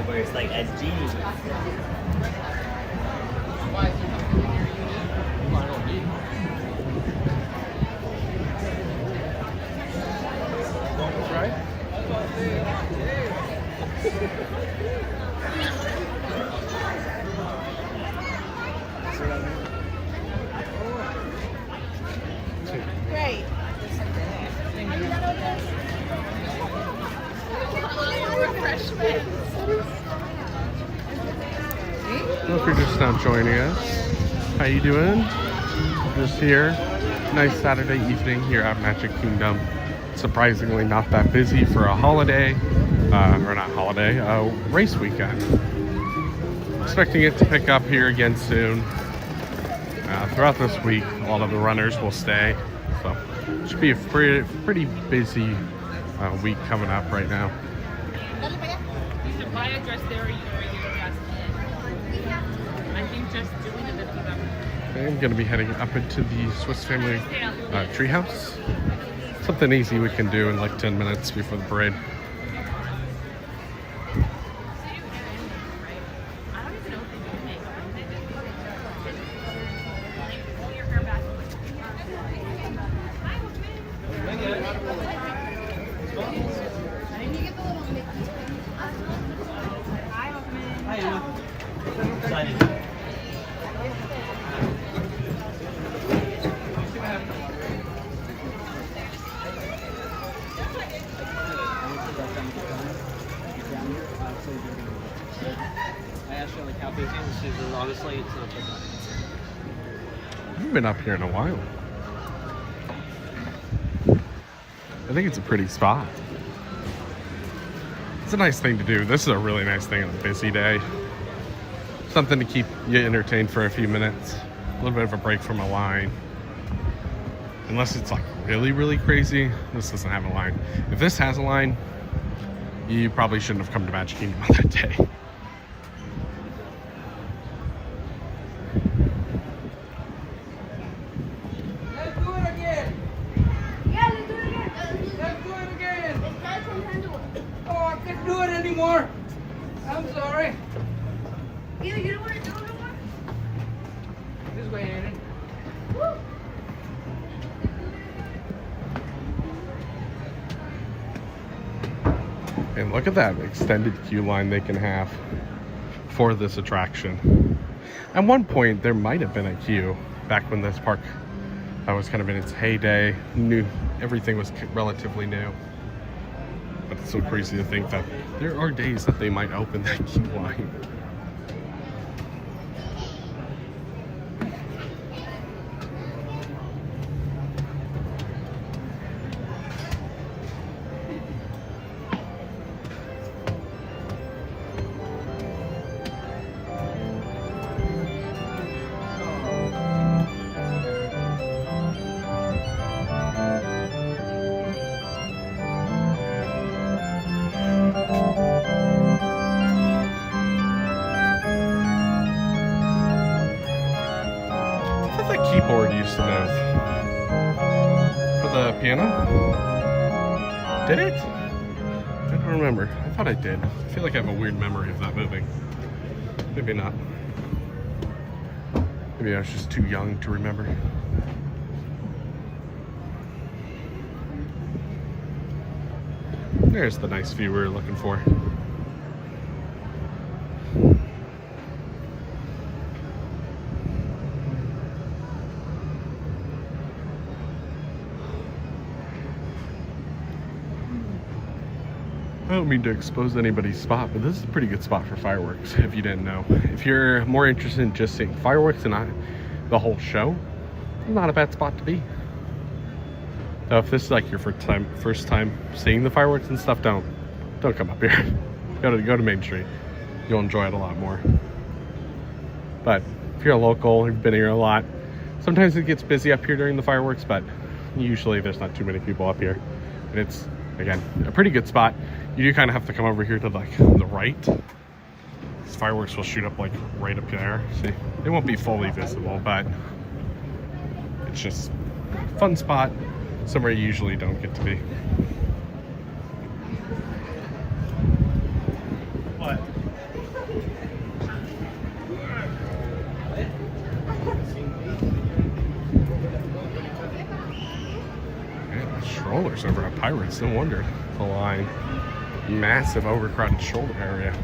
O: Where it's like as genies.
F: Great. Refreshments.
D: Well, if you're just now joining us, how you doing? Just here. Nice Saturday evening here at Magic Kingdom. Surprisingly not that busy for a holiday, or not holiday, race weekend. Expecting it to pick up here again soon. Throughout this week, a lot of the runners will stay. So it should be a pretty busy week coming up right now.
K: My address there, you regular address. I think just doing it with them.
D: I'm going to be heading up into the Swiss Family Treehouse. Something easy we can do in like 10 minutes before the parade.
O: I asked her like how busy, and she said honestly it's not bad.
D: I haven't been up here in a while. I think it's a pretty spot. It's a nice thing to do. This is a really nice thing on a busy day. Something to keep you entertained for a few minutes. A little bit of a break from a line. Unless it's like really, really crazy, this doesn't have a line. If this has a line, you probably shouldn't have come to Magic Kingdom on that day.
F: Let's do it again. Yeah, let's do it again. Let's do it again. Oh, I can't do it anymore. I'm sorry. You don't want to do it anymore? This way, Aiden. Woo.
D: And look at that extended queue line they can have for this attraction. At one point, there might have been a queue back when this park was kind of in its heyday. Everything was relatively new. But it's so crazy to think that there are days that they might open that queue line. Keyboard used to move. For the piano? Did it? I don't remember. I thought I did. I feel like I have a weird memory of that moving. Maybe not. Maybe I was just too young to remember. There's the nice view we were looking for. don't mean to expose anybody's spot, but this is a pretty good spot for fireworks, if you didn't know. If you're more interested in just seeing fireworks and not the whole show, not a bad spot to be. So if this is like your first time seeing the fireworks and stuff, don't come up here. Go to Main Street. You'll enjoy it a lot more. But if you're a local, you've been here a lot, sometimes it gets busy up here during the fireworks, but usually there's not too many people up here. And it's, again, a pretty good spot. You do kind of have to come over here to like the right. These fireworks will shoot up like right up there. See, they won't be fully visible, but it's just a fun spot, somewhere you usually don't get to be. What? Yeah, strollers over at Pirates, no wonder the line. Massive overcrowded shoulder area.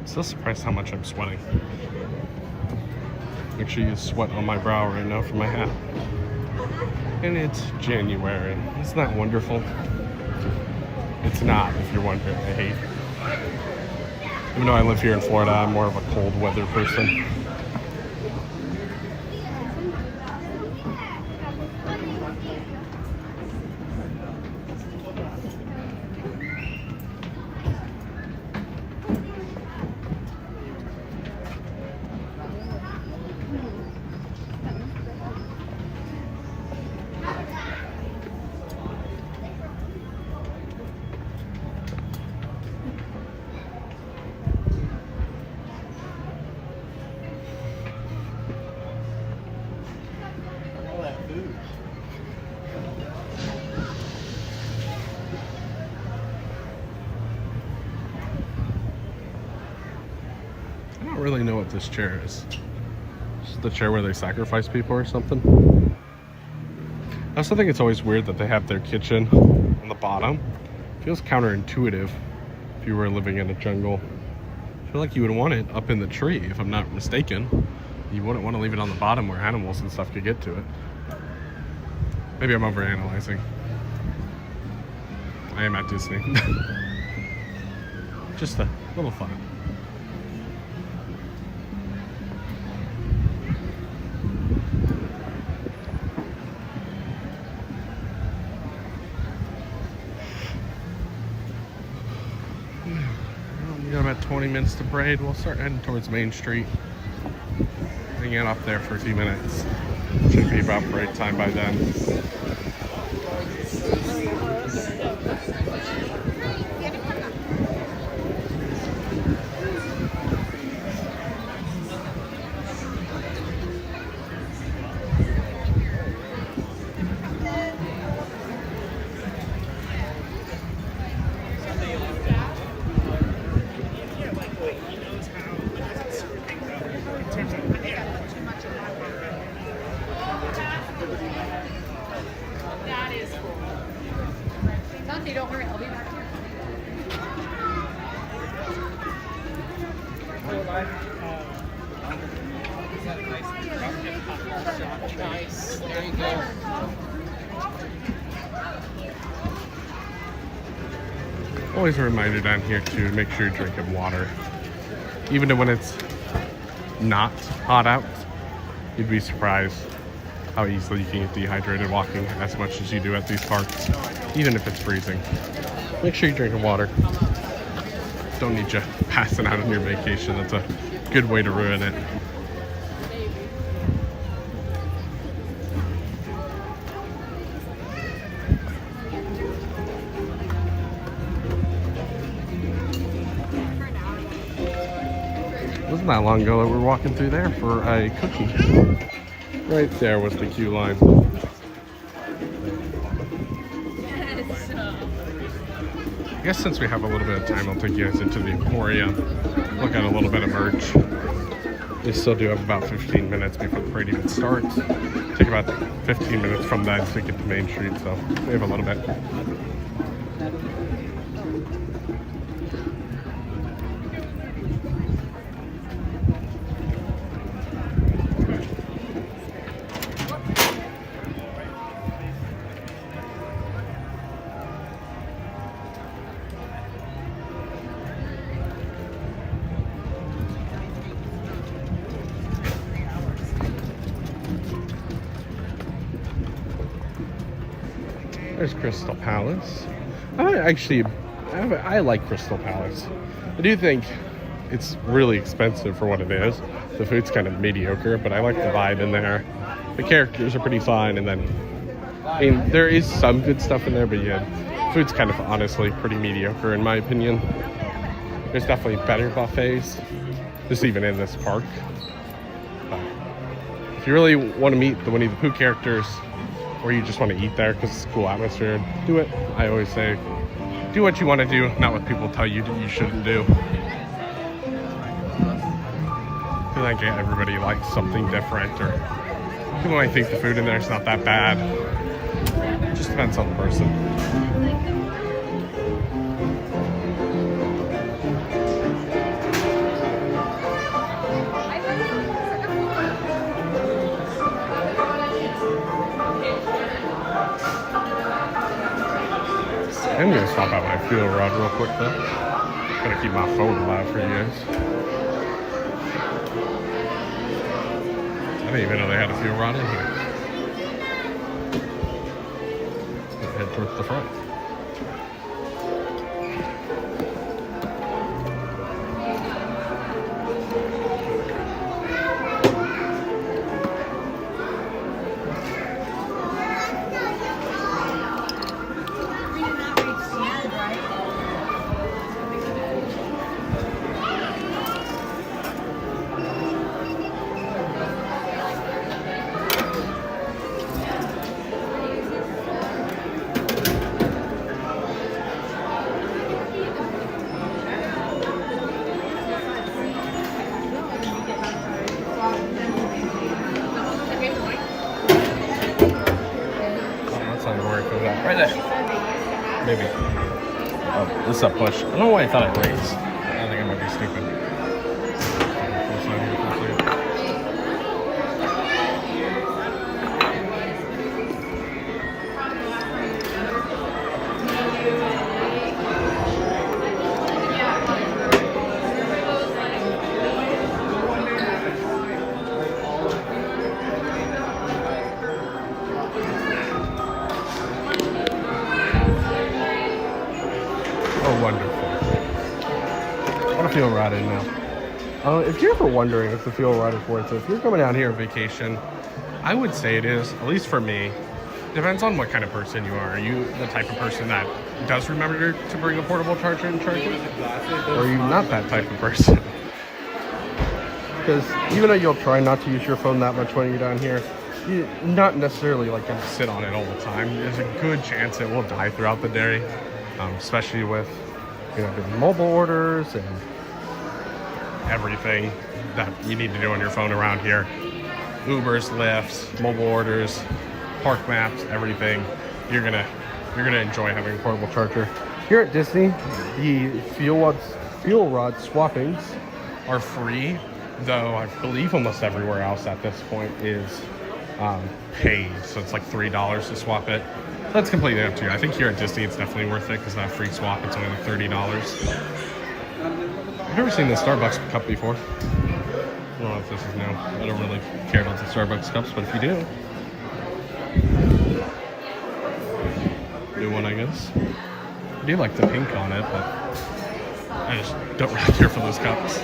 D: Still surprised how much I'm sweating. Actually, you sweat on my brow right now from my hat. And it's January. Isn't that wonderful? It's not, if you're wondering. I hate. Even though I live here in Florida, I'm more of a cold weather person. I don't really know what this chair is. Is the chair where they sacrifice people or something? I also think it's always weird that they have their kitchen on the bottom. Feels counterintuitive if you were living in a jungle. I feel like you would want it up in the tree, if I'm not mistaken. You wouldn't want to leave it on the bottom where animals and stuff could get to it. Maybe I'm overanalyzing. I am at Disney. Just a little fun. We got about 20 minutes to parade. We'll start heading towards Main Street. Hang out up there for a few minutes. Should be about parade time by then.
K: Don't hurry, I'll be back here. Nice. There you go.
D: Always a reminder down here to make sure you're drinking water. Even when it's not hot out, you'd be surprised how easily you can get dehydrated walking as much as you do at these parks, even if it's freezing. Make sure you're drinking water. Don't need you passing out on your vacation. That's a good way to ruin it. Wasn't that long ago that we were walking through there for a cookie. Right there was the queue line. I guess since we have a little bit of time, I'll take you guys into the Emporium, look at a little bit of merch. We still do have about 15 minutes before the parade even starts. Take about 15 minutes from that to get to Main Street, so we have a little bit. There's Crystal Palace. I like Crystal Palace. I do think it's really expensive for what it is. The food's kind of mediocre, but I like the vibe in there. The characters are pretty fun, and then, I mean, there is some good stuff in there, but yeah, food's kind of honestly pretty mediocre in my opinion. There's definitely better buffets, just even in this park. But if you really want to meet the Winnie the Pooh characters, or you just want to eat there because it's a cool atmosphere, do it. I always say, do what you want to do, not what people tell you you shouldn't do. I think everybody likes something different, or people might think the food in there is not that bad. It just depends on the person. I'm gonna stop at my fuel rod real quick though. Gotta keep my phone alive for you guys. I didn't even know they had a fuel rod in here. Let's head towards the front. Right there. Maybe. Oh, this is a push. I don't know why I thought it raised. I think I might be stupid. Wonderful. What a fuel rod in now. If you're ever wondering if the fuel rod is worth it, if you're coming out here on vacation, I would say it is, at least for me. Depends on what kind of person you are. Are you the type of person that does remember to bring a portable charger and charge it? Or are you not that type of person? Because even though you'll try not to use your phone that much when you're down here, you're not necessarily like going to sit on it all the time. There's a good chance it will die throughout the day, especially with doing mobile orders and everything that you need to do on your phone around here. Ubers, Lyfts, mobile orders, park maps, everything. You're gonna enjoy having a portable charger. Here at Disney, the fuel rod swappings are free, though I believe almost everywhere else at this point is paid. So it's like $3 to swap it. That's completely up to you. I think here at Disney it's definitely worth it because that free swap, it's only like $30. I've never seen the Starbucks cup before. I don't know if this is new. I don't really care about the Starbucks cups, but if you do, new one I guess. I do like the pink on it, but I just don't really care for those cups.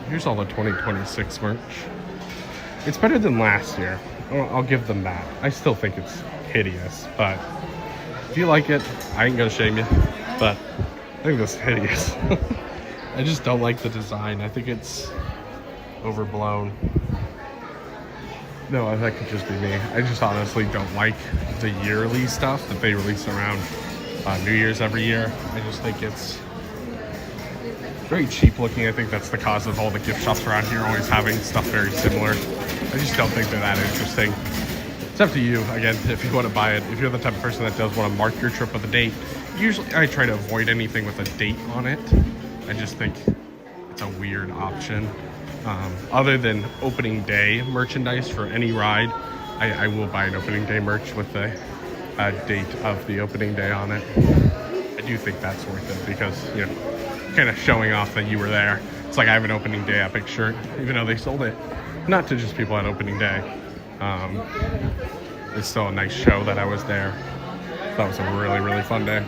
D: Here's all the 2026 merch. It's better than last year. I'll give them that. I still think it's hideous, but if you like it, I ain't gonna shame you, but I think this is hideous. I just don't like the design. I think it's overblown. No, that could just be me. I just honestly don't like the yearly stuff that they release around New Year's every year. I just think it's very cheap looking. I think that's the cause of all the gift shops around here always having stuff very similar. I just don't think they're that interesting. It's up to you, again, if you want to buy it. If you're the type of person that does want to mark your trip with a date, usually I try to avoid anything with a date on it. I just think it's a weird option. Other than opening day merchandise for any ride, I will buy an opening day merch with the date of the opening day on it. I do think that's worth it because, you know, kind of showing off that you were there. It's like I have an opening day epic shirt, even though they sold it not to just people at opening day. It's still a nice show that I was there. That was a really, really fun day.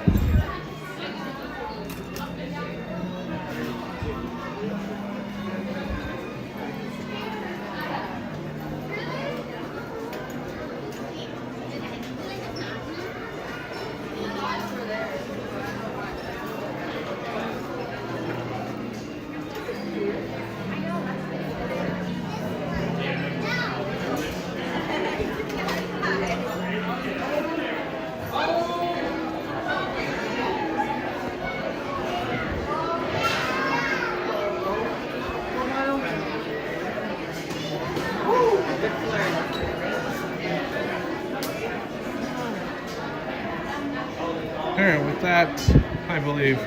D: Alright, with that, I believe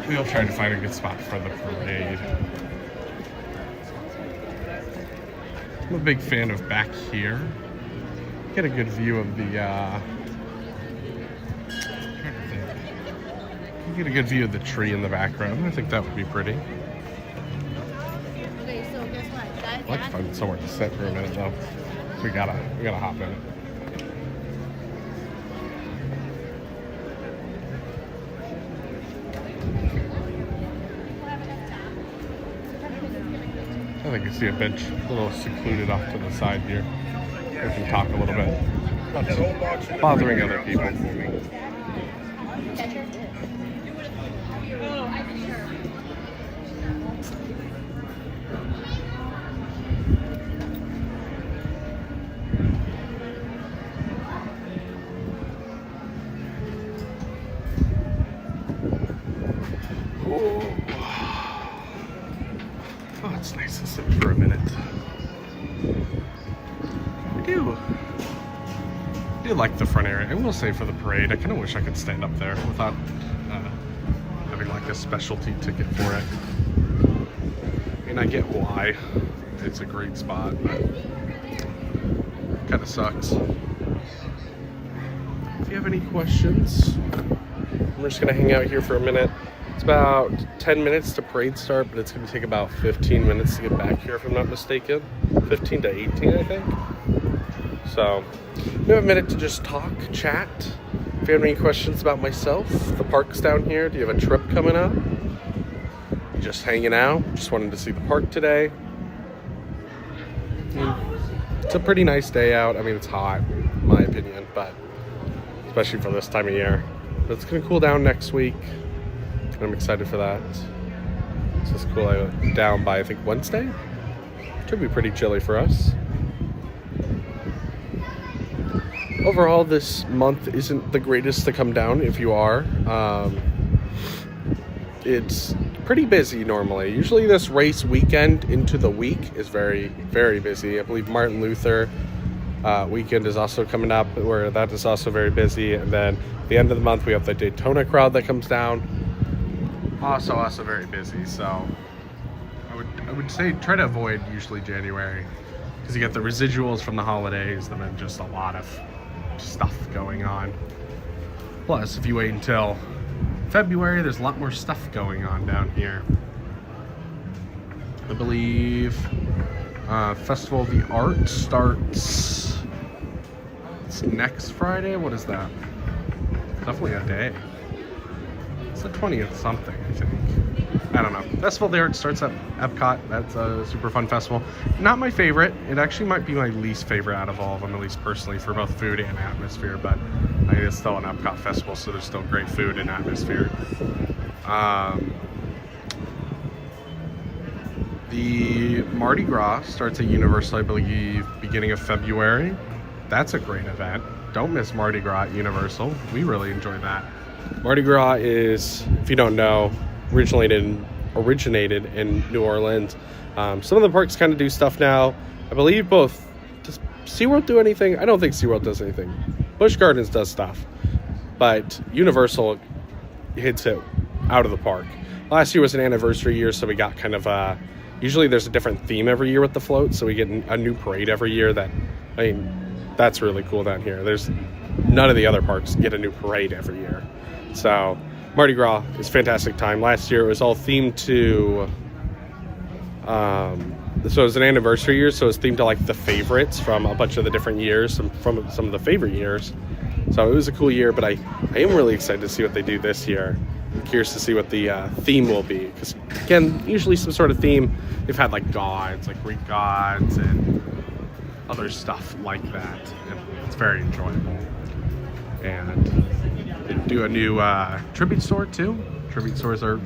D: we'll try to find a good spot for the parade. I'm a big fan of back here. Get a good view of the, get a good view of the tree in the background. I think that would be pretty. I'd like to find somewhere to sit for a minute though. So we gotta hop in it. I think you see a bench a little secluded off to the side here. We can talk a little bit without bothering other people. Oh, it's nice to sit for a minute. I do like the front area. I will say for the parade, I kind of wish I could stand up there without having like a specialty ticket for it. I mean, I get why. It's a great spot, but kind of sucks. If you have any questions, I'm just gonna hang out here for a minute. It's about 10 minutes to parade start, but it's going to take about 15 minutes to get back here, if I'm not mistaken. 15 to 18, I think. So, we have a minute to just talk, chat. If you have any questions about myself, the park's down here. Do you have a trip coming up? Just hanging out. Just wanted to see the park today. It's a pretty nice day out. I mean, it's hot, in my opinion, but especially for this time of year. But it's going to cool down next week. I'm excited for that. It's just cool. Down by, I think, Wednesday. Should be pretty chilly for us. Overall, this month isn't the greatest to come down if you are. It's pretty busy normally. Usually this race weekend into the week is very, very busy. I believe Martin Luther weekend is also coming up, where that is also very busy. And then at the end of the month, we have the Daytona crowd that comes down. Also very busy, so I would say try to avoid usually January, because you get the residuals from the holidays and then just a lot of stuff going on. Plus, if you wait until February, there's a lot more stuff going on down here. I believe Festival of the Arts starts, it's next Friday. What is that? Definitely a day. It's the 20th something, I think. I don't know. Festival of the Arts starts at Epcot. That's a super fun festival. Not my favorite. It actually might be my least favorite out of all of them, at least personally, for both food and atmosphere. But I mean, it's still an Epcot festival, so there's still great food and atmosphere. The Mardi Gras starts at Universal, I believe, beginning of February. That's a great event. Don't miss Mardi Gras at Universal. We really enjoy that. Mardi Gras is, if you don't know, originated in New Orleans. Some of the parks kind of do stuff now. I believe both. Does SeaWorld do anything? I don't think SeaWorld does anything. Busch Gardens does stuff. But Universal hits it out of the park. Last year was an anniversary year, so we got kind of usually there's a different theme every year with the float, so we get a new parade every year. That's really cool down here. There's none of the other parks get a new parade every year. So Mardi Gras is a fantastic time. Last year it was all themed to so it was an anniversary year, so it was themed to like the favorites from a bunch of the different years, from some of the favorite years. So it was a cool year, but I am really excited to see what they do this year. I'm curious to see what the theme will be, because again, usually some sort of theme. They've had like gods, like Greek gods and other stuff like that, and it's very enjoyable. And they do a new tribute store too. Tribute stores are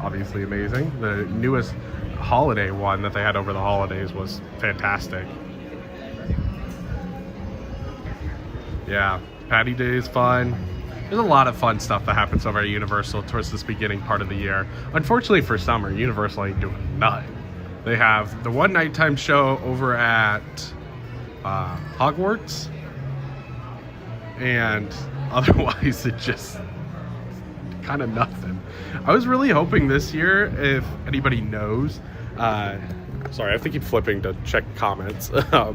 D: obviously amazing. The newest holiday one that they had over the holidays was fantastic. Yeah, Patty Day is fun. There's a lot of fun stuff that happens over at Universal towards this beginning part of the year. Unfortunately for summer, Universal ain't doing nothing. They have the one nighttime show over at Hogwarts, and otherwise it just kind of nothing. I was really hoping this year, if anybody knows, sorry, I have to keep flipping to check comments. I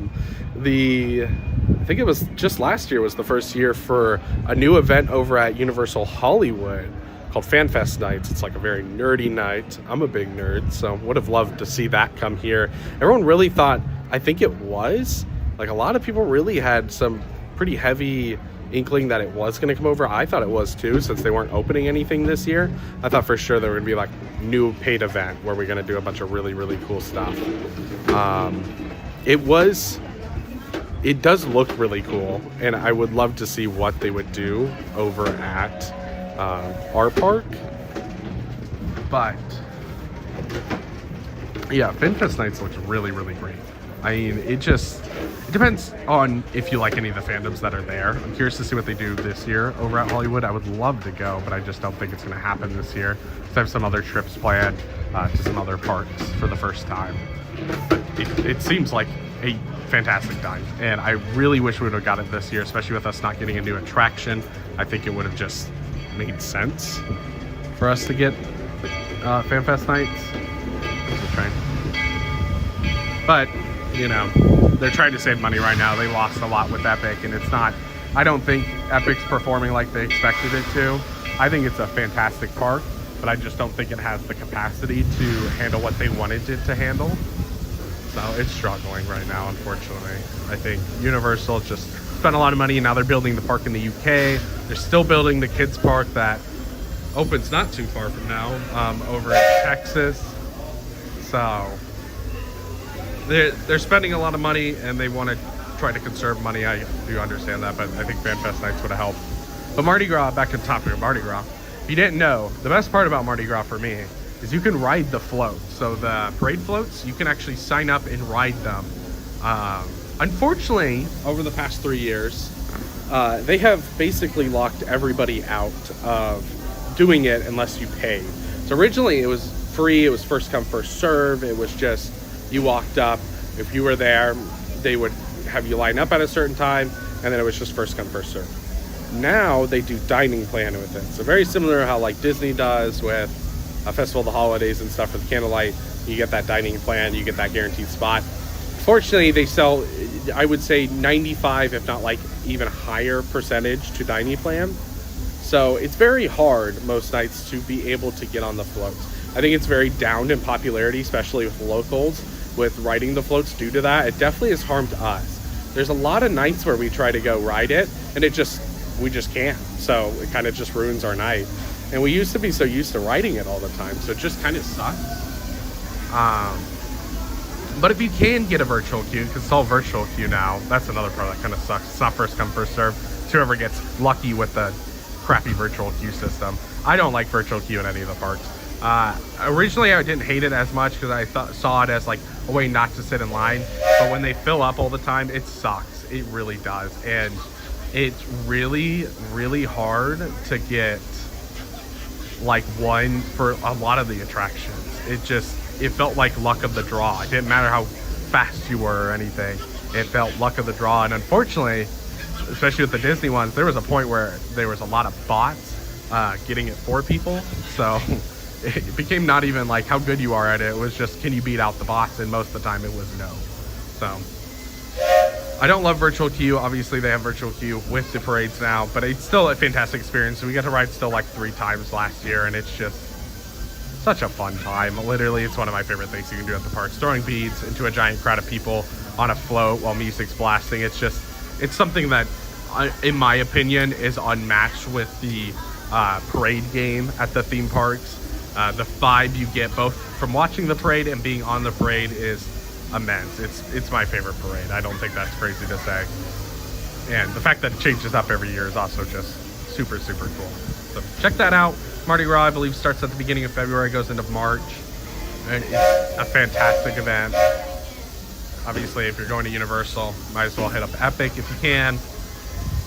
D: think it was just last year was the first year for a new event over at Universal Hollywood called FanFest Nights. It's like a very nerdy night. I'm a big nerd, so would have loved to see that come here. Everyone really thought, I think it was, like a lot of people really had some pretty heavy inkling that it was going to come over. I thought it was too, since they weren't opening anything this year. I thought for sure there would be like new paid event where we're going to do a bunch of really, really cool stuff. It does look really cool, and I would love to see what they would do over at our park. But yeah, FanFest Nights looks really, really great. I mean, it depends on if you like any of the fandoms that are there. I'm curious to see what they do this year over at Hollywood. I would love to go, but I just don't think it's going to happen this year. I have some other trips planned to some other parks for the first time. But it seems like a fantastic time, and I really wish we would have got it this year, especially with us not getting a new attraction. I think it would have just made sense for us to get FanFest Nights. But you know, they're trying to save money right now. They lost a lot with Epic, and it's not, I don't think Epic's performing like they expected it to. I think it's a fantastic park, but I just don't think it has the capacity to handle what they wanted it to handle. So it's struggling right now, unfortunately. I think Universal just spent a lot of money, and now they're building the park in the UK. They're still building the kids park that opens not too far from now, over in Texas. So they're spending a lot of money, and they want to try to conserve money. I do understand that, but I think FanFest Nights would have helped. But Mardi Gras, back to the topic of Mardi Gras. If you didn't know, the best part about Mardi Gras for me is you can ride the float. So the parade floats, you can actually sign up and ride them. Unfortunately, over the past 3 years, they have basically locked everybody out of doing it unless you paid. So originally it was free, it was first come, first serve. It was just, you walked up, if you were there, they would have you line up at a certain time, and then it was just first come, first serve. Now they do dining plan with it. So very similar to how like Disney does with a Festival of the Holidays and stuff with Candlelight. You get that dining plan, you get that guaranteed spot. Fortunately, they sell, I would say 95, if not like even higher percentage to dining plan. So it's very hard most nights to be able to get on the floats. I think it's very down in popularity, especially with locals, with riding the floats due to that. It definitely has harmed us. There's a lot of nights where we try to go ride it, and we just can't. So it kind of just ruins our night. And we used to be so used to riding it all the time, so it just kind of sucks. But if you can get a virtual queue, because it's all virtual queue now, that's another part that kind of sucks. It's not first come, first serve. It's whoever gets lucky with the crappy virtual queue system. I don't like virtual queue in any of the parks. Originally, I didn't hate it as much because I saw it as like a way not to sit in line. But when they fill up all the time, it sucks. It really does. And it's really, really hard to get like one for a lot of the attractions. It felt like luck of the draw. It didn't matter how fast you were or anything. It felt luck of the draw. And unfortunately, especially with the Disney ones, there was a point where there was a lot of bots getting it for people. So it became not even like how good you are at it. It was just, can you beat out the bots? And most of the time it was no. So I don't love virtual queue. Obviously they have virtual queue with the parades now, but it's still a fantastic experience. We got to ride still like 3 times last year, and it's just such a fun time. Literally, it's one of my favorite things you can do at the parks. Throwing beads into a giant crowd of people on a float while music's blasting. It's something that, in my opinion, is unmatched with the parade game at the theme parks. The vibe you get both from watching the parade and being on the parade is immense. It's my favorite parade. I don't think that's crazy to say. And the fact that it changes up every year is also just super, super cool. So check that out. Mardi Gras, I believe, starts at the beginning of February, goes into March. And it's a fantastic event. Obviously, if you're going to Universal, might as well hit up Epic if you can.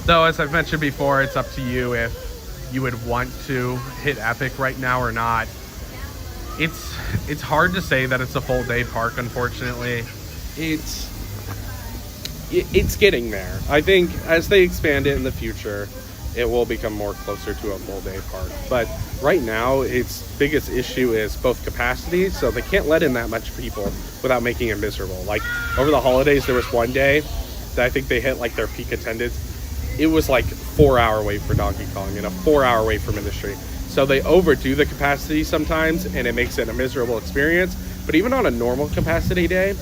D: Though, as I've mentioned before, it's up to you if you would want to hit Epic right now or not. It's hard to say that it's a full day park, unfortunately. It's getting there. I think as they expand it in the future, it will become more closer to a full day park. But right now, its biggest issue is both capacity, so they can't let in that much people without making it miserable. Like over the holidays, there was one day that I think they hit like their peak attendance. It was like 4-hour wait for Donkey Kong and a 4-hour wait for Ministry. So they overdo the capacity sometimes, and it makes it a miserable experience. But even on a normal capacity day,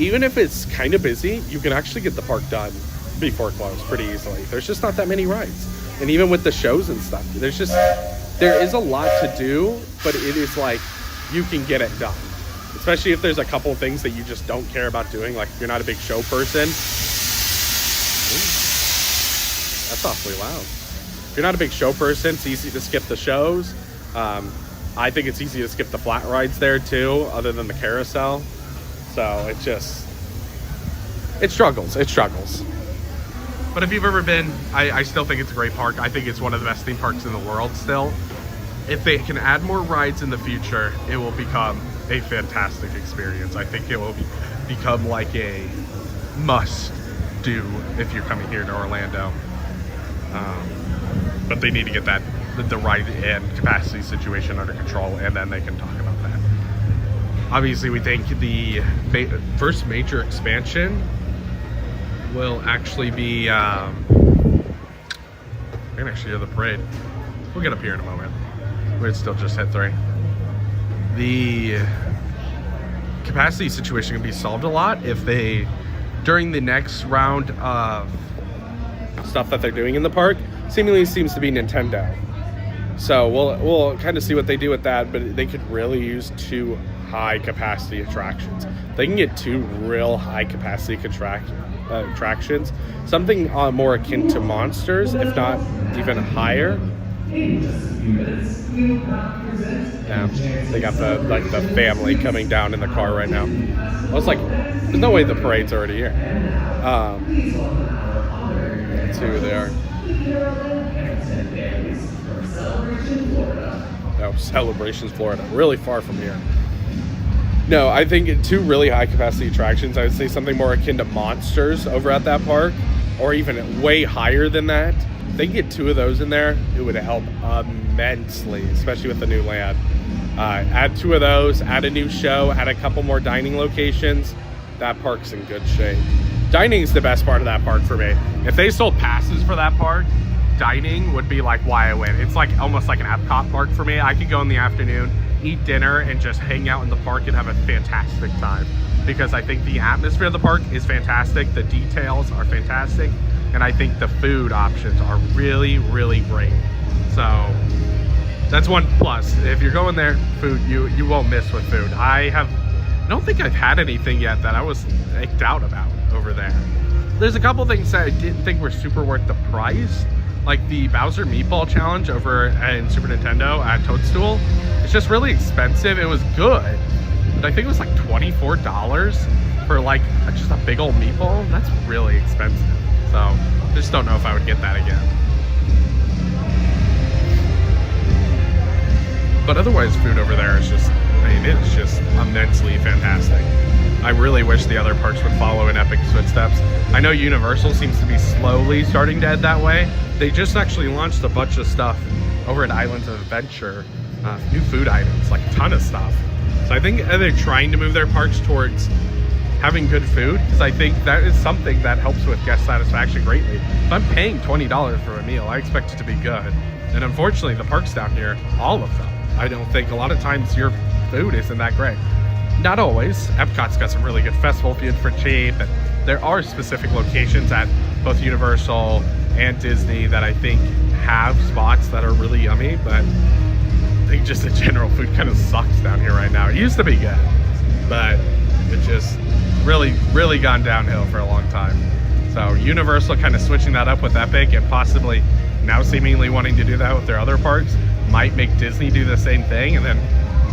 D: even if it's kind of busy, you can actually get the park done before close pretty easily. There's just not that many rides. And even with the shows and stuff, there is a lot to do, but it is like you can get it done. Especially if there's a couple of things that you just don't care about doing, like if you're not a big show person. Ooh, that's awfully loud. If you're not a big show person, it's easy to skip the shows. I think it's easy to skip the flat rides there too, other than the carousel. So it struggles. But if you've ever been, I still think it's a great park. I think it's one of the best theme parks in the world still. If they can add more rides in the future, it will become a fantastic experience. I think it will become like a must do if you're coming here to Orlando. But they need to get the ride and capacity situation under control, and then they can talk about that. Obviously, we think the first major expansion will actually be, I can actually hear the parade. We'll get up here in a moment. We'd still just hit 3. The capacity situation can be solved a lot if they, during the next round of stuff that they're doing in the park, seemingly seems to be Nintendo. So we'll kind of see what they do with that, but they could really use 2 high capacity attractions. They can get 2 real high capacity attractions, something more akin to Monsters, if not even higher. Yeah, they got the family coming down in the car right now. I was like, there's no way the parade's already here. Let's see who they are. Oh, Celebrations, Florida. Really far from here. No, I think 2 really high capacity attractions. I would say something more akin to Monsters over at that park, or even way higher than that. If they can get 2 of those in there, it would help immensely, especially with the new land. Add 2 of those, add a new show, add a couple more dining locations. That park's in good shape. Dining is the best part of that park for me. If they sold passes for that park, dining would be like why I win. It's like almost like an Epcot park for me. I could go in the afternoon, eat dinner, and just hang out in the park and have a fantastic time. Because I think the atmosphere of the park is fantastic, the details are fantastic, and I think the food options are really, really great. So that's one plus. If you're going there, food, you won't miss with food. I don't think I've had anything yet that I was icked out about over there. There's a couple things that I didn't think were super worth the price, like the Bowser Meatball Challenge over in Super Nintendo at Toadstool. It's just really expensive. It was good, but I think it was like $24 for like just a big old meatball. That's really expensive. So I just don't know if I would get that again. But otherwise, food over there is just, I mean, it's just immensely fantastic. I really wish the other parks would follow in Epic's footsteps. I know Universal seems to be slowly starting to head that way. They just actually launched a bunch of stuff over at Islands of Adventure, new food items, like a ton of stuff. So I think they're trying to move their parks towards having good food, because I think that is something that helps with guest satisfaction greatly. If I'm paying $20 for a meal, I expect it to be good. And unfortunately, the parks down here, all of them, I don't think, a lot of times your food isn't that great. Not always. Epcot's got some really good festival food for cheap, and there are specific locations at both Universal and Disney that I think have spots that are really yummy, but I think just the general food kind of sucks down here right now. It used to be good, but it just really gone downhill for a long time. So Universal kind of switching that up with Epic, and possibly now seemingly wanting to do that with their other parks, might make Disney do the same thing, and then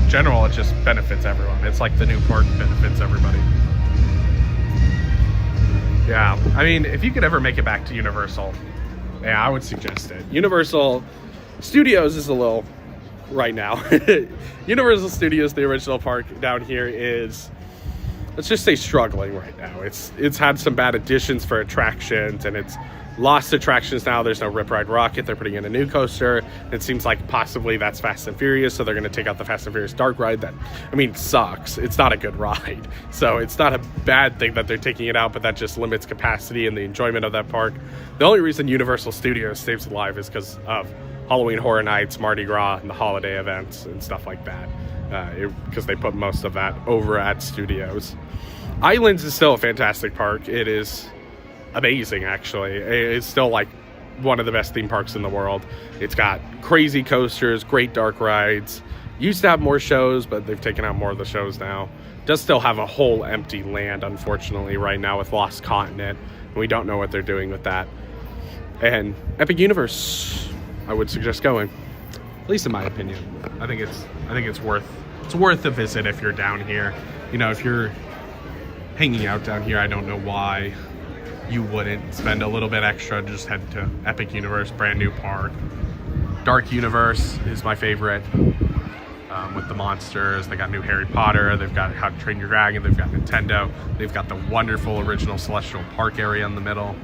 D: in general it just benefits everyone. It's like the new park benefits everybody. Yeah, I mean, if you could ever make it back to Universal, yeah, I would suggest it. Universal Studios is a little right now. Universal Studios, the original park down here, is, let's just say, struggling right now. It's had some bad additions for attractions, and it's lost attractions now. There's no Rip Ride Rocket. They're putting in a new coaster. It seems like possibly that's Fast and Furious, so they're going to take out the Fast and Furious Dark Ride. That, I mean, sucks. It's not a good ride. So it's not a bad thing that they're taking it out, but that just limits capacity and the enjoyment of that park. The only reason Universal Studios stays alive is because of Halloween Horror Nights, Mardi Gras, and the holiday events and stuff like that, because they put most of that over at Studios. Islands is still a fantastic park. It is amazing, actually. It's still like one of the best theme parks in the world. It's got crazy coasters, great dark rides. Used to have more shows, but they've taken out more of the shows now. Does still have a whole empty land, unfortunately, right now with Lost Continent. And we don't know what they're doing with that. And Epic Universe, I would suggest going, at least in my opinion. I think it's worth a visit if you're down here. You know, if you're hanging out down here, I don't know why you wouldn't spend a little bit extra. Just head to Epic Universe, brand new park. Dark Universe is my favorite, with the monsters. They got new Harry Potter, they've got How to Train Your Dragon, they've got Nintendo, they've got the wonderful original Celestial Park area in the middle.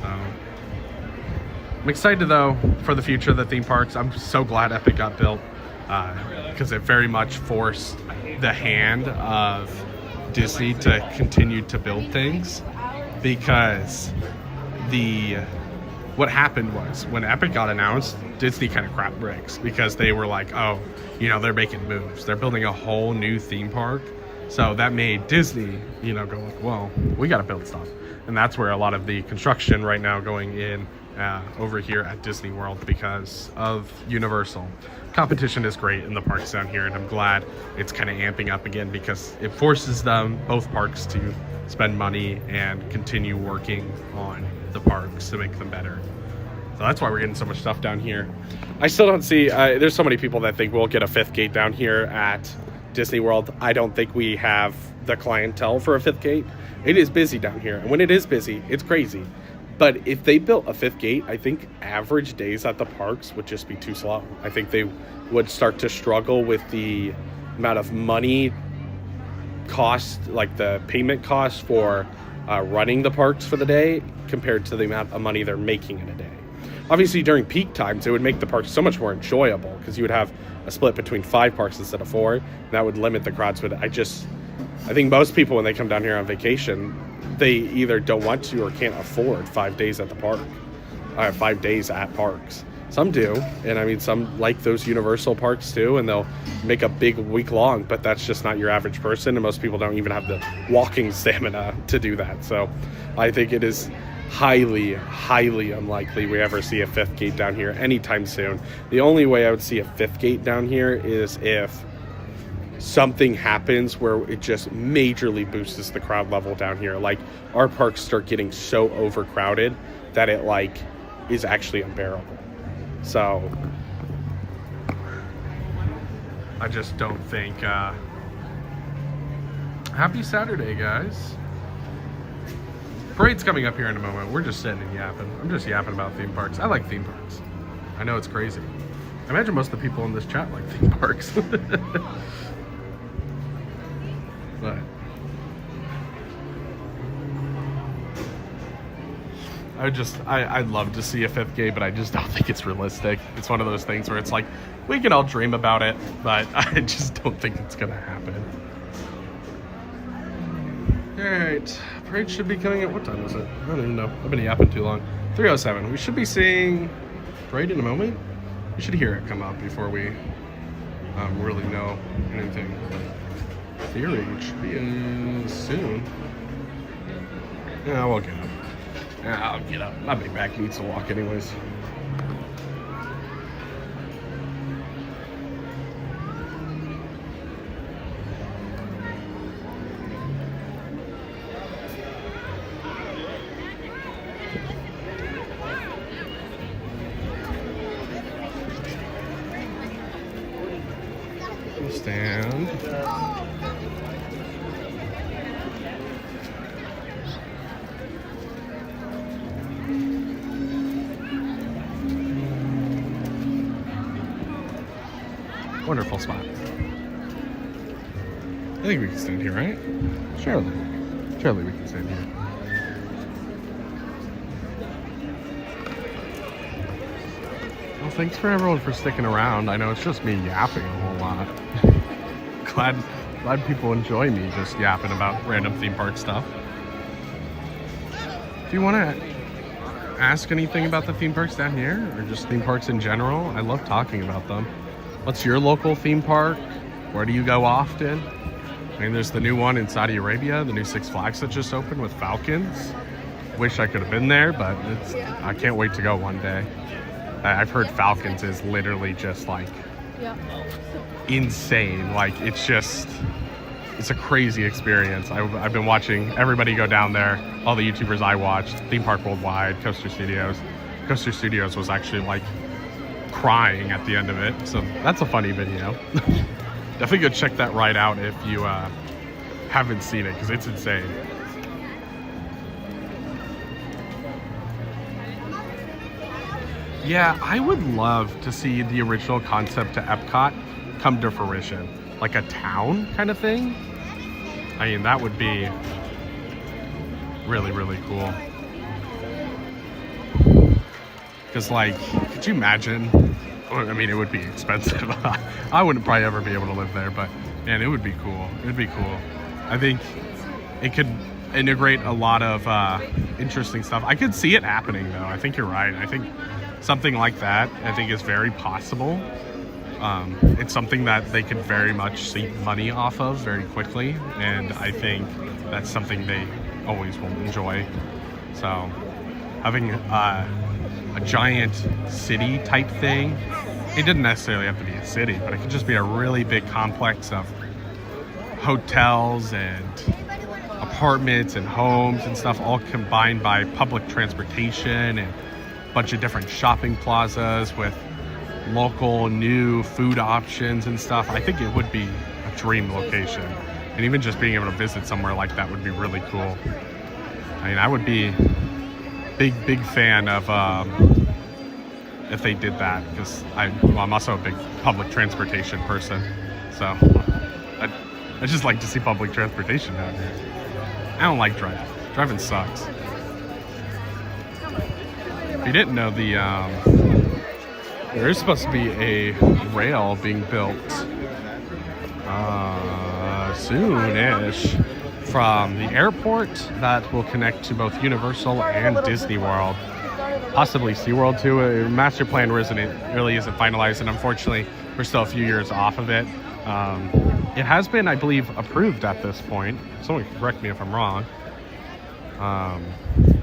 D: I'm excited though for the future of the theme parks. I'm so glad Epic got built, because it very much forced the hand of Disney to continue to build things. Because what happened was, when Epic got announced, Disney kind of crapped bricks, because they were like, oh, you know, they're making moves, they're building a whole new theme park. So that made Disney, you know, go like, well, we got to build stuff. And that's where a lot of the construction right now going in over here at Disney World, because of Universal. Competition is great in the parks down here, and I'm glad it's kind of amping up again, because it forces them, both parks, to spend money and continue working on the parks to make them better. So that's why we're getting so much stuff down here. I still don't see, there's so many people that think we'll get a fifth gate down here at Disney World. I don't think we have the clientele for a fifth gate. It is busy down here, and when it is busy, it's crazy. But if they built a fifth gate, I think average days at the parks would just be too slow. I think they would start to struggle with the amount of money cost, like the payment cost for running the parks for the day compared to the amount of money they're making in a day. Obviously, during peak times, it would make the parks so much more enjoyable, because you would have a split between 5 parks instead of 4, and that would limit the crowds. But I think most people, when they come down here on vacation, they either don't want to or can't afford 5 days at the park, 5 days at parks. Some do, and I mean, some like those Universal parks too, and they'll make a big week long, but that's just not your average person, and most people don't even have the walking stamina to do that. So I think it is highly, highly unlikely we ever see a fifth gate down here anytime soon. The only way I would see a fifth gate down here is if something happens where it just majorly boosts the crowd level down here. Like, our parks start getting so overcrowded that it like is actually unbearable. So I just don't think happy Saturday, guys. Parade's coming up here in a moment. We're just sitting and yapping. I'm just yapping about theme parks. I like theme parks. I know it's crazy. I imagine most of the people in this chat like theme parks. But I'd love to see a 5th gate, but I just don't think it's realistic. It's one of those things where it's like, we can all dream about it, but I just don't think it's gonna happen. Alright, parade should be coming at, what time is it? I don't even know. I've been yapping too long. 3:07. We should be seeing parade in a moment. We should hear it come up before we really know anything. Theory should be soon. Yeah, we'll get up. Yeah, I'll get up. My big back needs to walk anyways. Stand. Wonderful spot. I think we can stand here, right? Surely. Surely we can stand here. Well, thanks for everyone for sticking around. I know it's just me yapping a whole lot. Glad people enjoy me just yapping about random theme park stuff. Do you want to ask anything about the theme parks down here, or just theme parks in general? I love talking about them. What's your local theme park? Where do you go often? I mean, there's the new one in Saudi Arabia, the new Six Flags that just opened with Falcons. Wish I could have been there, but I can't wait to go one day. I've heard Falcons is literally just like insane. Like it's a crazy experience. I've been watching everybody go down there. All the YouTubers I watched, Theme Park Worldwide, Coaster Studios. Coaster Studios was actually like crying at the end of it. So that's a funny video. Definitely go check that ride out if you haven't seen it, because it's insane. Yeah, I would love to see the original concept to Epcot come to fruition. Like a town kind of thing. I mean, that would be really, really cool. Because, like, could you imagine? I mean, it would be expensive. I wouldn't probably ever be able to live there, but man, it would be cool. It would be cool. I think it could integrate a lot of interesting stuff. I could see it happening, though. I think you're right. I think something like that, I think, is very possible. It's something that they could very much see money off of very quickly, and I think that's something they always will enjoy. So having a giant city type thing, it didn't necessarily have to be a city, but it could just be a really big complex of hotels and apartments and homes and stuff, all combined by public transportation and a bunch of different shopping plazas with local new food options and stuff. I think it would be a dream location, and even just being able to visit somewhere like that would be really cool. I mean, I would be big fan of if they did that, because I'm also a big public transportation person, so I just like to see public transportation down here. I don't like driving. Driving sucks. If you didn't know, there is supposed to be a rail being built soon-ish from the airport that will connect to both Universal and Disney World. Possibly SeaWorld too. Master plan really isn't finalized, and unfortunately we're still a few years off of it. It has been, I believe, approved at this point. Someone can correct me if I'm wrong.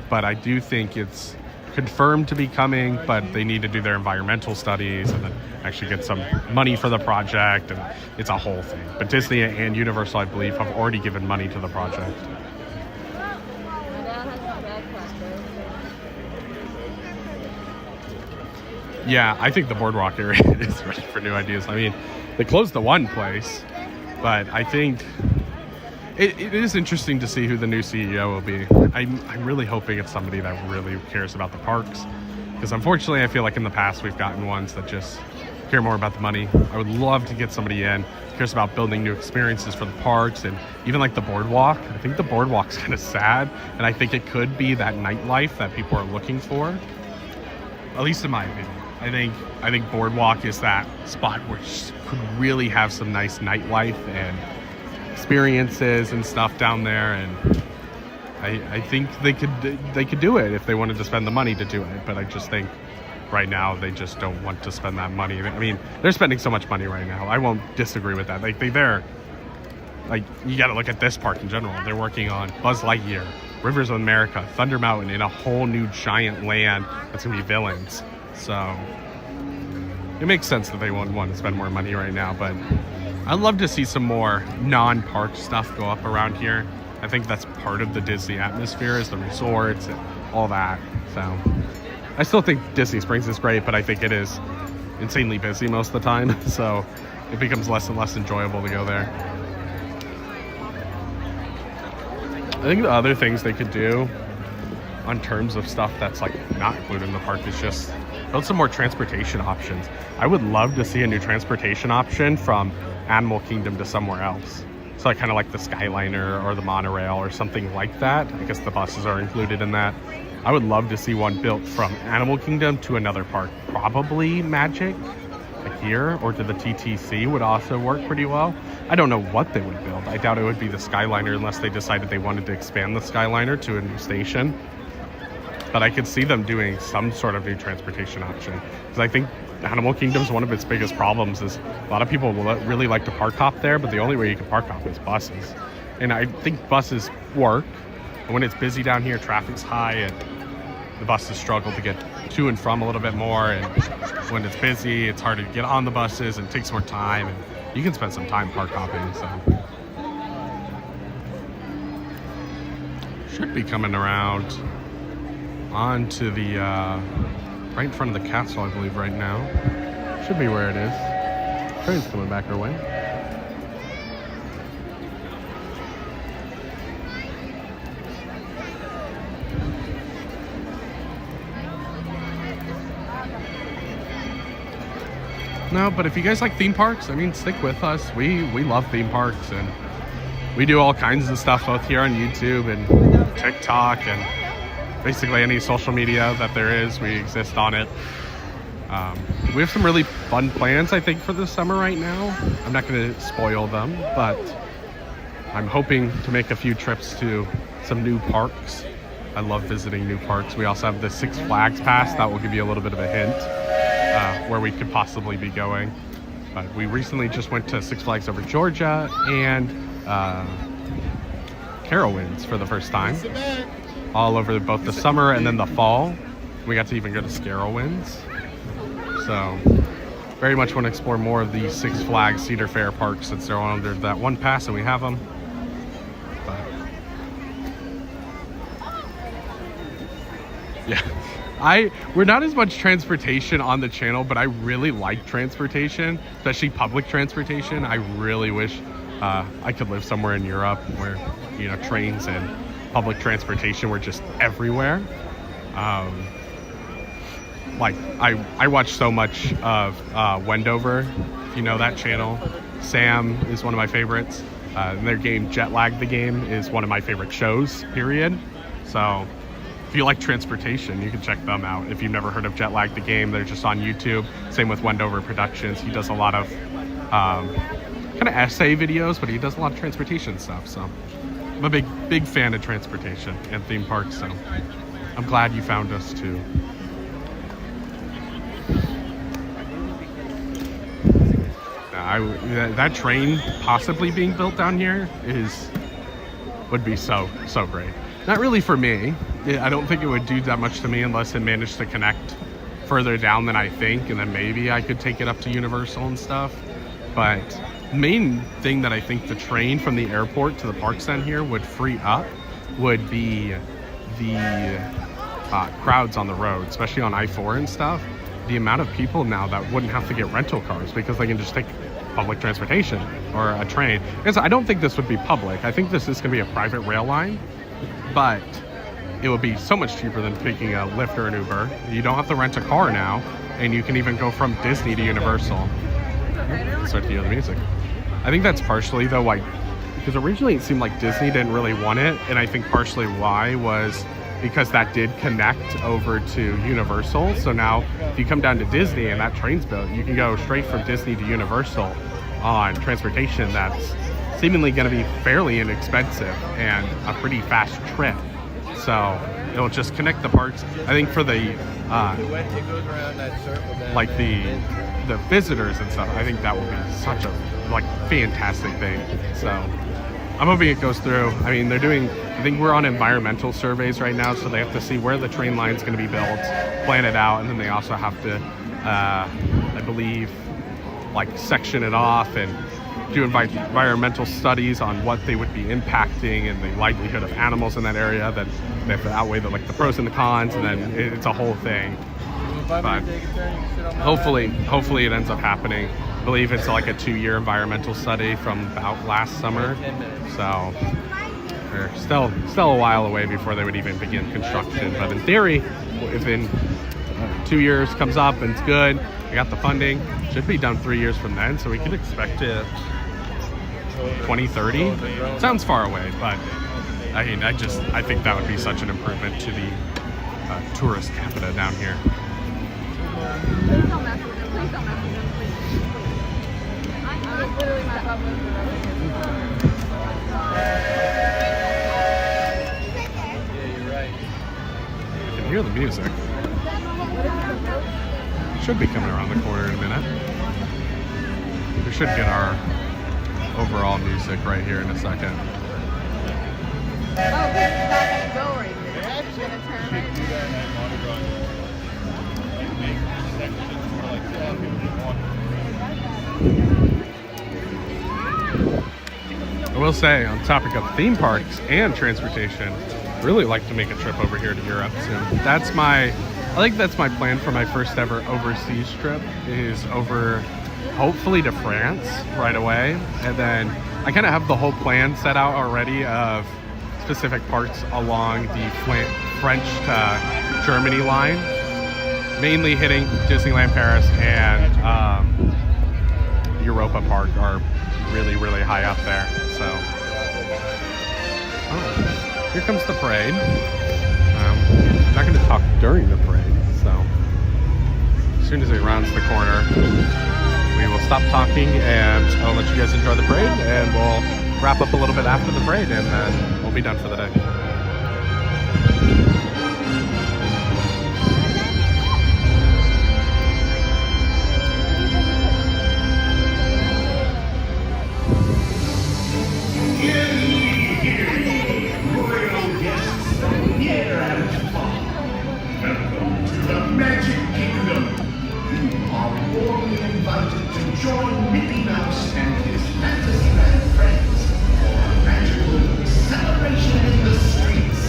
D: But I do think it's confirmed to be coming, but they need to do their environmental studies and then actually get some money for the project, and it's a whole thing. But Disney and Universal, I believe, have already given money to the project. Yeah, I think the boardwalk area is ready for new ideas. I mean, they closed the one place, but I think it is interesting to see who the new CEO will be. I'm really hoping it's somebody that really cares about the parks, because unfortunately I feel like in the past we've gotten ones that just care more about the money. I would love to get somebody in who cares about building new experiences for the parks, and even like the boardwalk. I think the boardwalk's kind of sad, and I think it could be that nightlife that people are looking for, at least in my opinion. I think boardwalk is that spot where you could really have some nice nightlife and experiences and stuff down there, and I think they could do it if they wanted to spend the money to do it. But I just think right now they just don't want to spend that money. I mean, they're spending so much money right now. I won't disagree with that. They're like, you got to look at this park in general. They're working on Buzz Lightyear, Rivers of America, Thunder Mountain, in a whole new giant land that's gonna be villains. So it makes sense that they won't want to spend more money right now, but I'd love to see some more non-park stuff go up around here. I think that's part of the Disney atmosphere, is the resorts and all that. So I still think Disney Springs is great, but I think it is insanely busy most of the time. So it becomes less and less enjoyable to go there. I think the other things they could do on terms of stuff that's like not included in the park is just build some more transportation options. I would love to see a new transportation option from Animal Kingdom to somewhere else. So like kind of like the Skyliner or the monorail or something like that. I guess the buses are included in that. I would love to see one built from Animal Kingdom to another park. Probably Magic, like here, or to the TTC would also work pretty well. I don't know what they would build. I doubt it would be the Skyliner unless they decided they wanted to expand the Skyliner to a new station. But I could see them doing some sort of new transportation option, because I think Animal Kingdom's one of its biggest problems is a lot of people really like to park hop there, but the only way you can park hop is buses. And I think buses work, and when it's busy down here, traffic's high, and the buses struggle to get to and from a little bit more, and when it's busy, it's harder to get on the buses and it takes more time, and you can spend some time park hopping. So should be coming around onto the right in front of the castle, I believe, right now. Should be where it is. Train's coming back our way. No, but if you guys like theme parks, I mean, stick with us. We love theme parks, and we do all kinds of stuff both here on YouTube and TikTok and basically any social media that there is, we exist on it. We have some really fun plans, I think, for this summer right now. I'm not going to spoil them, but I'm hoping to make a few trips to some new parks. I love visiting new parks. We also have the Six Flags Pass that will give you a little bit of a hint where we could possibly be going. But we recently just went to Six Flags over Georgia and Carowinds for the first time. All over both the summer and then the fall. We got to even go to Scarowinds. So very much want to explore more of the Six Flags Cedar Fair parks since they're all under that one pass and we have them. But yeah, we're not as much transportation on the channel, but I really like transportation, especially public transportation. I really wish I could live somewhere in Europe where, you know, trains and public transportation were just everywhere. Like I watch so much of Wendover, if you know that channel. Sam is one of my favorites. And their game Jet Lag the Game is one of my favorite shows, period. So if you like transportation, you can check them out. If you've never heard of Jet Lag the Game, they're just on YouTube. Same with Wendover Productions. He does a lot of kind of essay videos, but he does a lot of transportation stuff. So I'm a big fan of transportation and theme parks, so I'm glad you found us too. That train possibly being built down here would be so great. Not really for me. I don't think it would do that much to me unless it managed to connect further down than I think, and then maybe I could take it up to Universal and stuff. But the main thing that I think the train from the airport to the parks down here would free up would be the crowds on the road, especially on I-4 and stuff. the amount of people now that wouldn't have to get rental cars because they can just take public transportation or a train. I don't think this would be public. I think this is going to be a private rail line, but it would be so much cheaper than taking a Lyft or an Uber. You don't have to rent a car now, and you can even go from Disney to Universal. Start to hear the music. I think that's partially though why, because originally it seemed like Disney didn't really want it, and I think partially why was because that did connect over to Universal. So now if you come down to Disney and that train's built, you can go straight from Disney to Universal on transportation that's seemingly going to be fairly inexpensive and a pretty fast trip. So it'll just connect the parks. I think for the like the visitors and stuff, I think that will be such a fantastic thing. So I'm hoping it goes through. I mean, I think we're on environmental surveys right now, so they have to see where the train line's going to be built, plan it out, and then they also have to, I believe, section it off and do environmental studies on what they would be impacting and the likelihood of animals in that area. Then they have to outweigh the pros and the cons, and then it's a whole thing. But hopefully it ends up happening. I believe it's a 2-year environmental study from about last summer. So they're still a while away before they would even begin construction. But in theory, if in 2 years comes up and it's good, we got the funding, should be done 3 years from then. So we could expect it 2030. Sounds far away, but I mean, I think that would be such an improvement to the tourist capita down here.
K: Please don't mess with him. Please don't mess with him. Please. It's literally my public.
E: Yeah, you're right.
D: You can hear the music. Should be coming around the corner in a minute. We should get our overall music right here in a second.
K: Oh, this is not going to go right here. It's going to turn right here.
D: I will say, on the topic of theme parks and transportation, I really like to make a trip over here to Europe soon. I think that's my plan for my first ever overseas trip, is over hopefully to France right away. And then I kind of have the whole plan set out already of specific parts along the French to Germany line, mainly hitting Disneyland Paris and Europa Park are really, really high up there. So, here comes the parade. I'm not going to talk during the parade, so as soon as it rounds the corner, we will stop talking and I'll let you guys enjoy the parade, and we'll wrap up a little bit after the parade, and then we'll be done for the day.
J: Join Mickey Mouse and his Fantasyland friends for a magical celebration in the streets.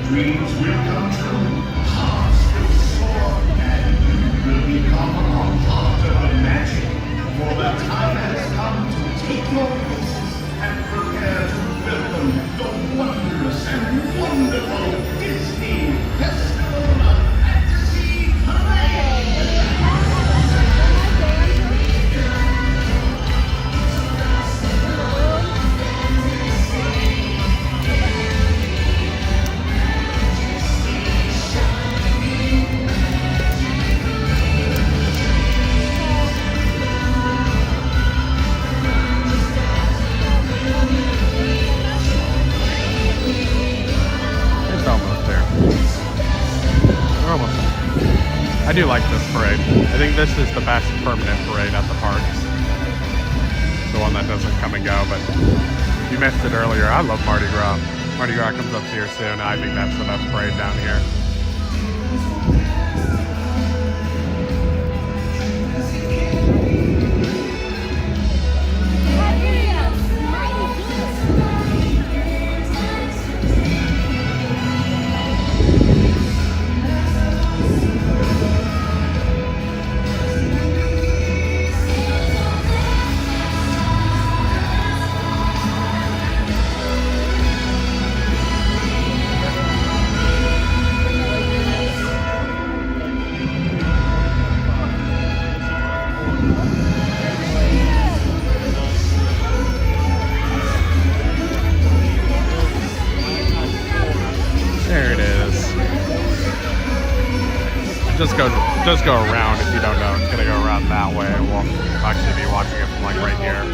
J: Dreams will come true, hearts will soar, and you will become a part of the magic. For the time has come to take your places and prepare to welcome the wondrous and wonderful Disney Festival of Fantasy Parade!
D: I do like this parade. I think this is the best permanent parade at the parks. The one that doesn't come and go, but if you missed it earlier, I love Mardi Gras. Mardi Gras comes up here soon. I think that's the best parade down here. does go around. If you don't know, it's gonna go around that way. We'll actually be watching it from like right here.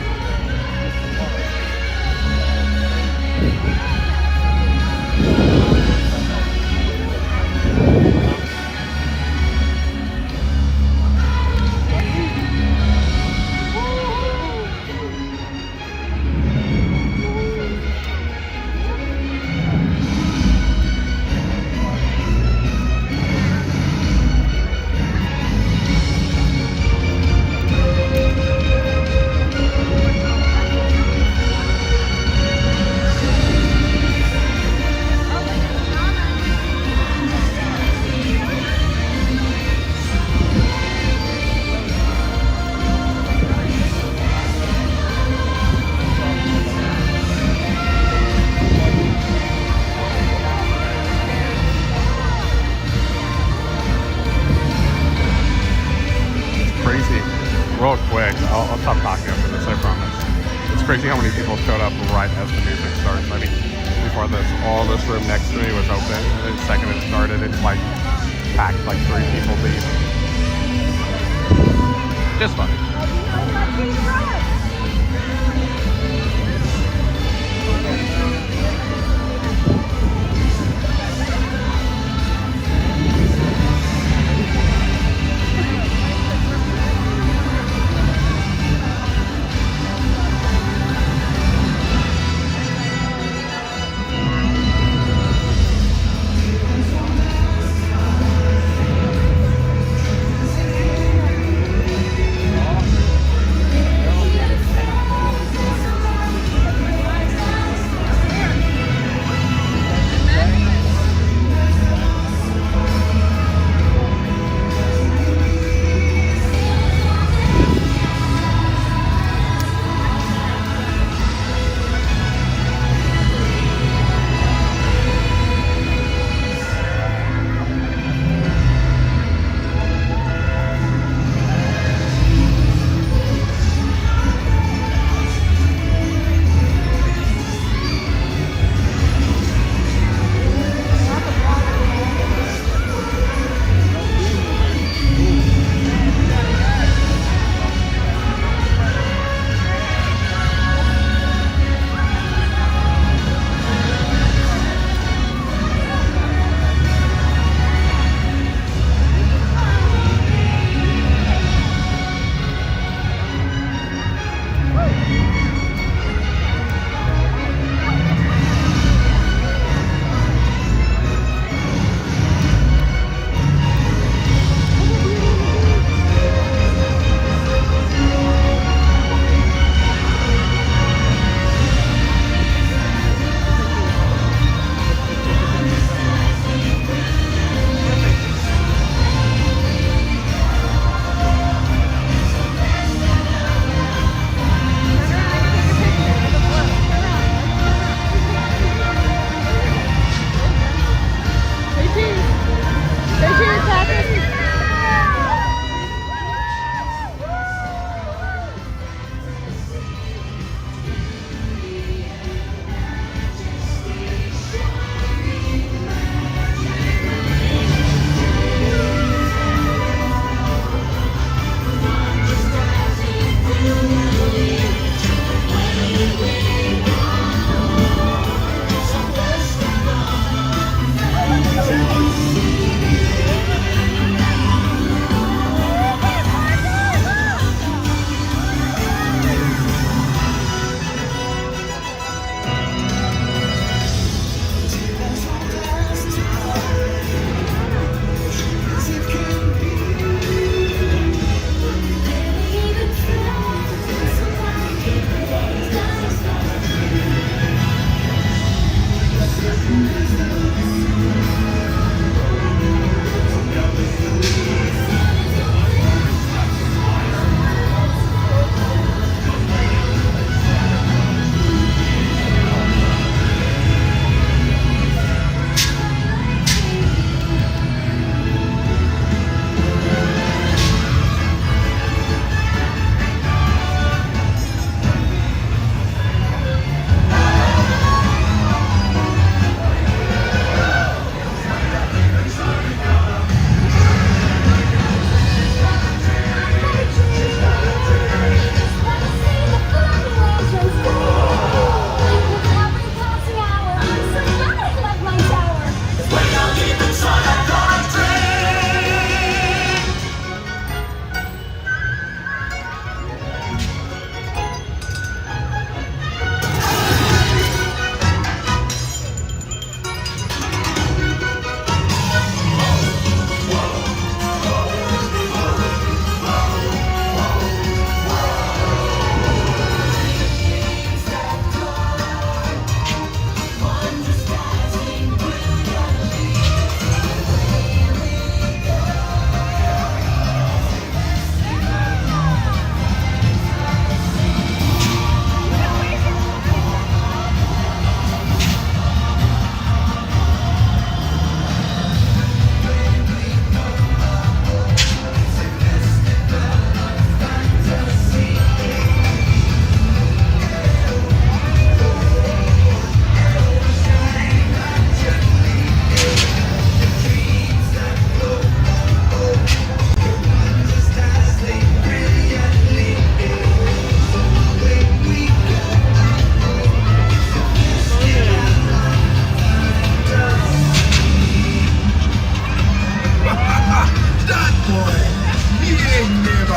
D: Real quick, I'll stop talking after this, I promise. It's crazy how many people showed up right as the music starts. I mean, before this, all this room next to me was open, and then the second it started, it's like packed like 3 people deep. Just funny.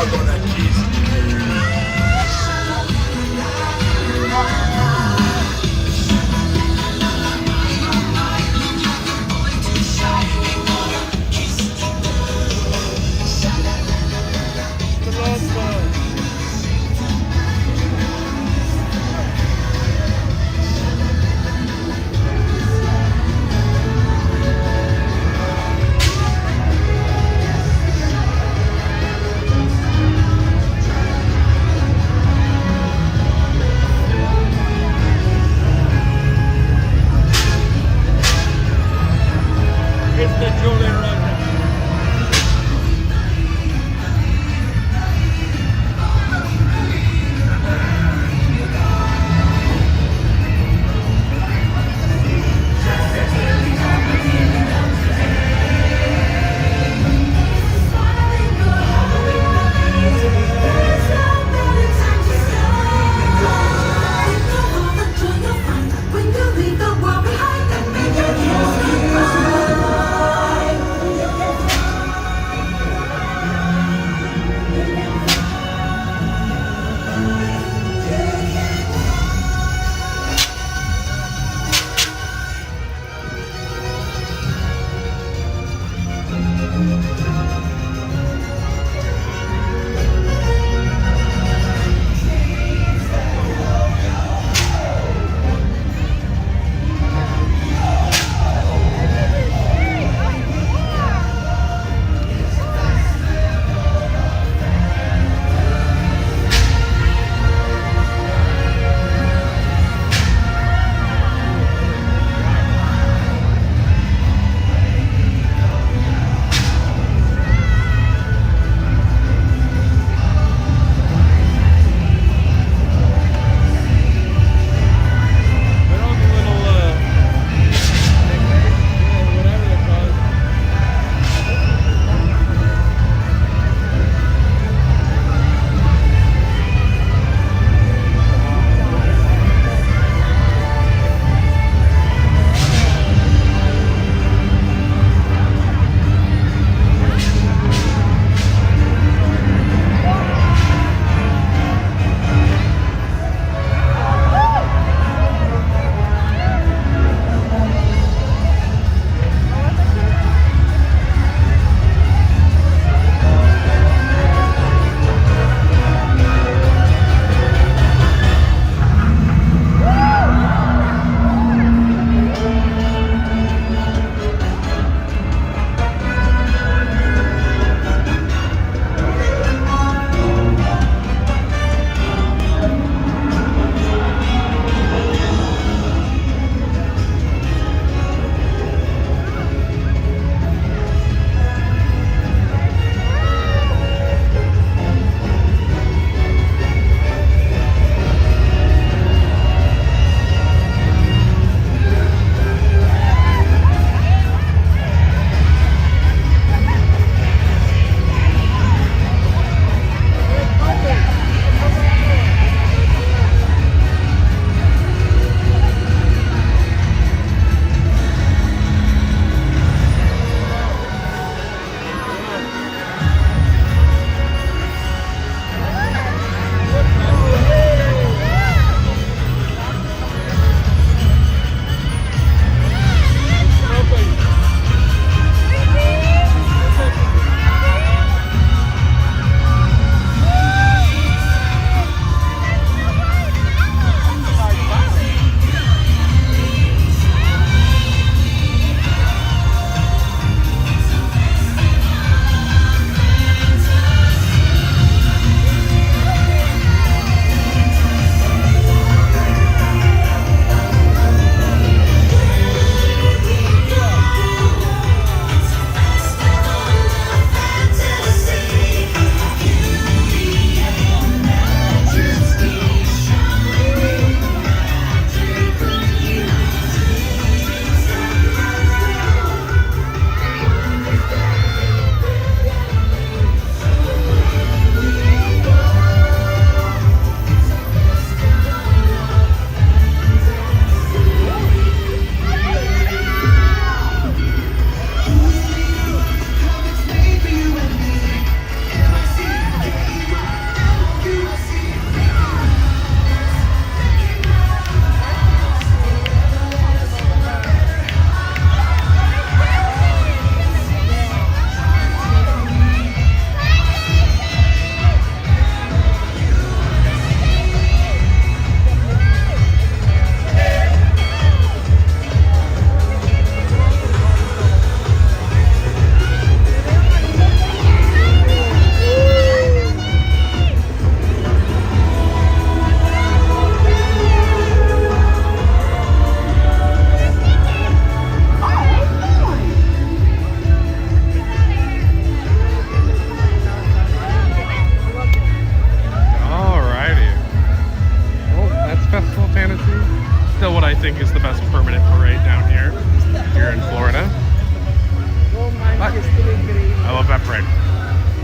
J: are gonna kiss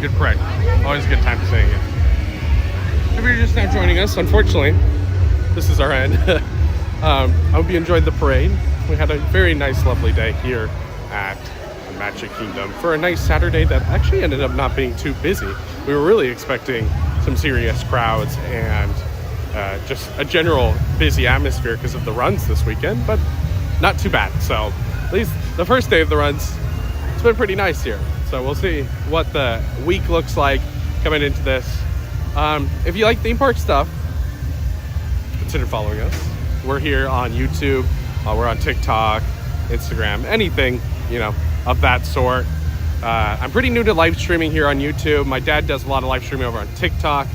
D: Good parade. Always a good time seeing it. If you're just now joining us, unfortunately, this is our end. I hope you enjoyed the parade. We had a very nice, lovely day here at Magic Kingdom for a nice Saturday that actually ended up not being too busy. We were really expecting some serious crowds and just a general busy atmosphere because of the runs this weekend, but not too bad. So at least the first day of the runs, it's been pretty nice here. So we'll see what the week looks like coming into this. If you like theme park stuff, consider following us. We're here on YouTube, we're on TikTok, Instagram, anything, you know, of that sort. I'm pretty new to live streaming here on YouTube. My dad does a lot of live streaming over on TikTok.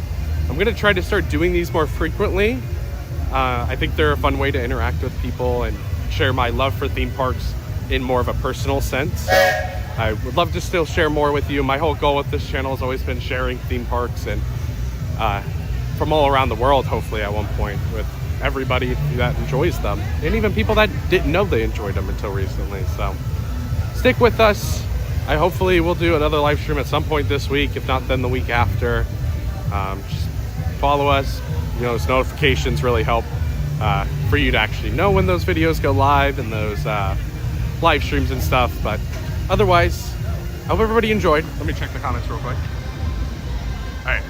D: I'm gonna try to start doing these more frequently. I think they're a fun way to interact with people and share my love for theme parks in more of a personal sense. So I would love to still share more with you. My whole goal with this channel has always been sharing theme parks and from all around the world, hopefully at one point, with everybody that enjoys them. And even people that didn't know they enjoyed them until recently. So stick with us. I hopefully will do another live stream at some point this week, if not then the week after. Just follow us. You know, those notifications really help for you to actually know when those videos go live and those live streams and stuff. But otherwise, I hope everybody enjoyed. Let me check the comments real quick. All right.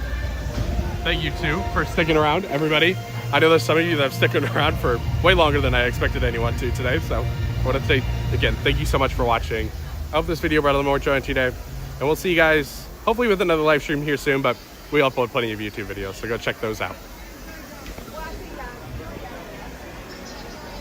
D: Thank you too for sticking around, everybody. I know there's some of you that have sticking around for way longer than I expected anyone to today. So I want to say again, thank you so much for watching. I hope this video brought a little more joy to you today. And we'll see you guys hopefully with another live stream here soon, but we upload plenty of YouTube videos, so go check those out.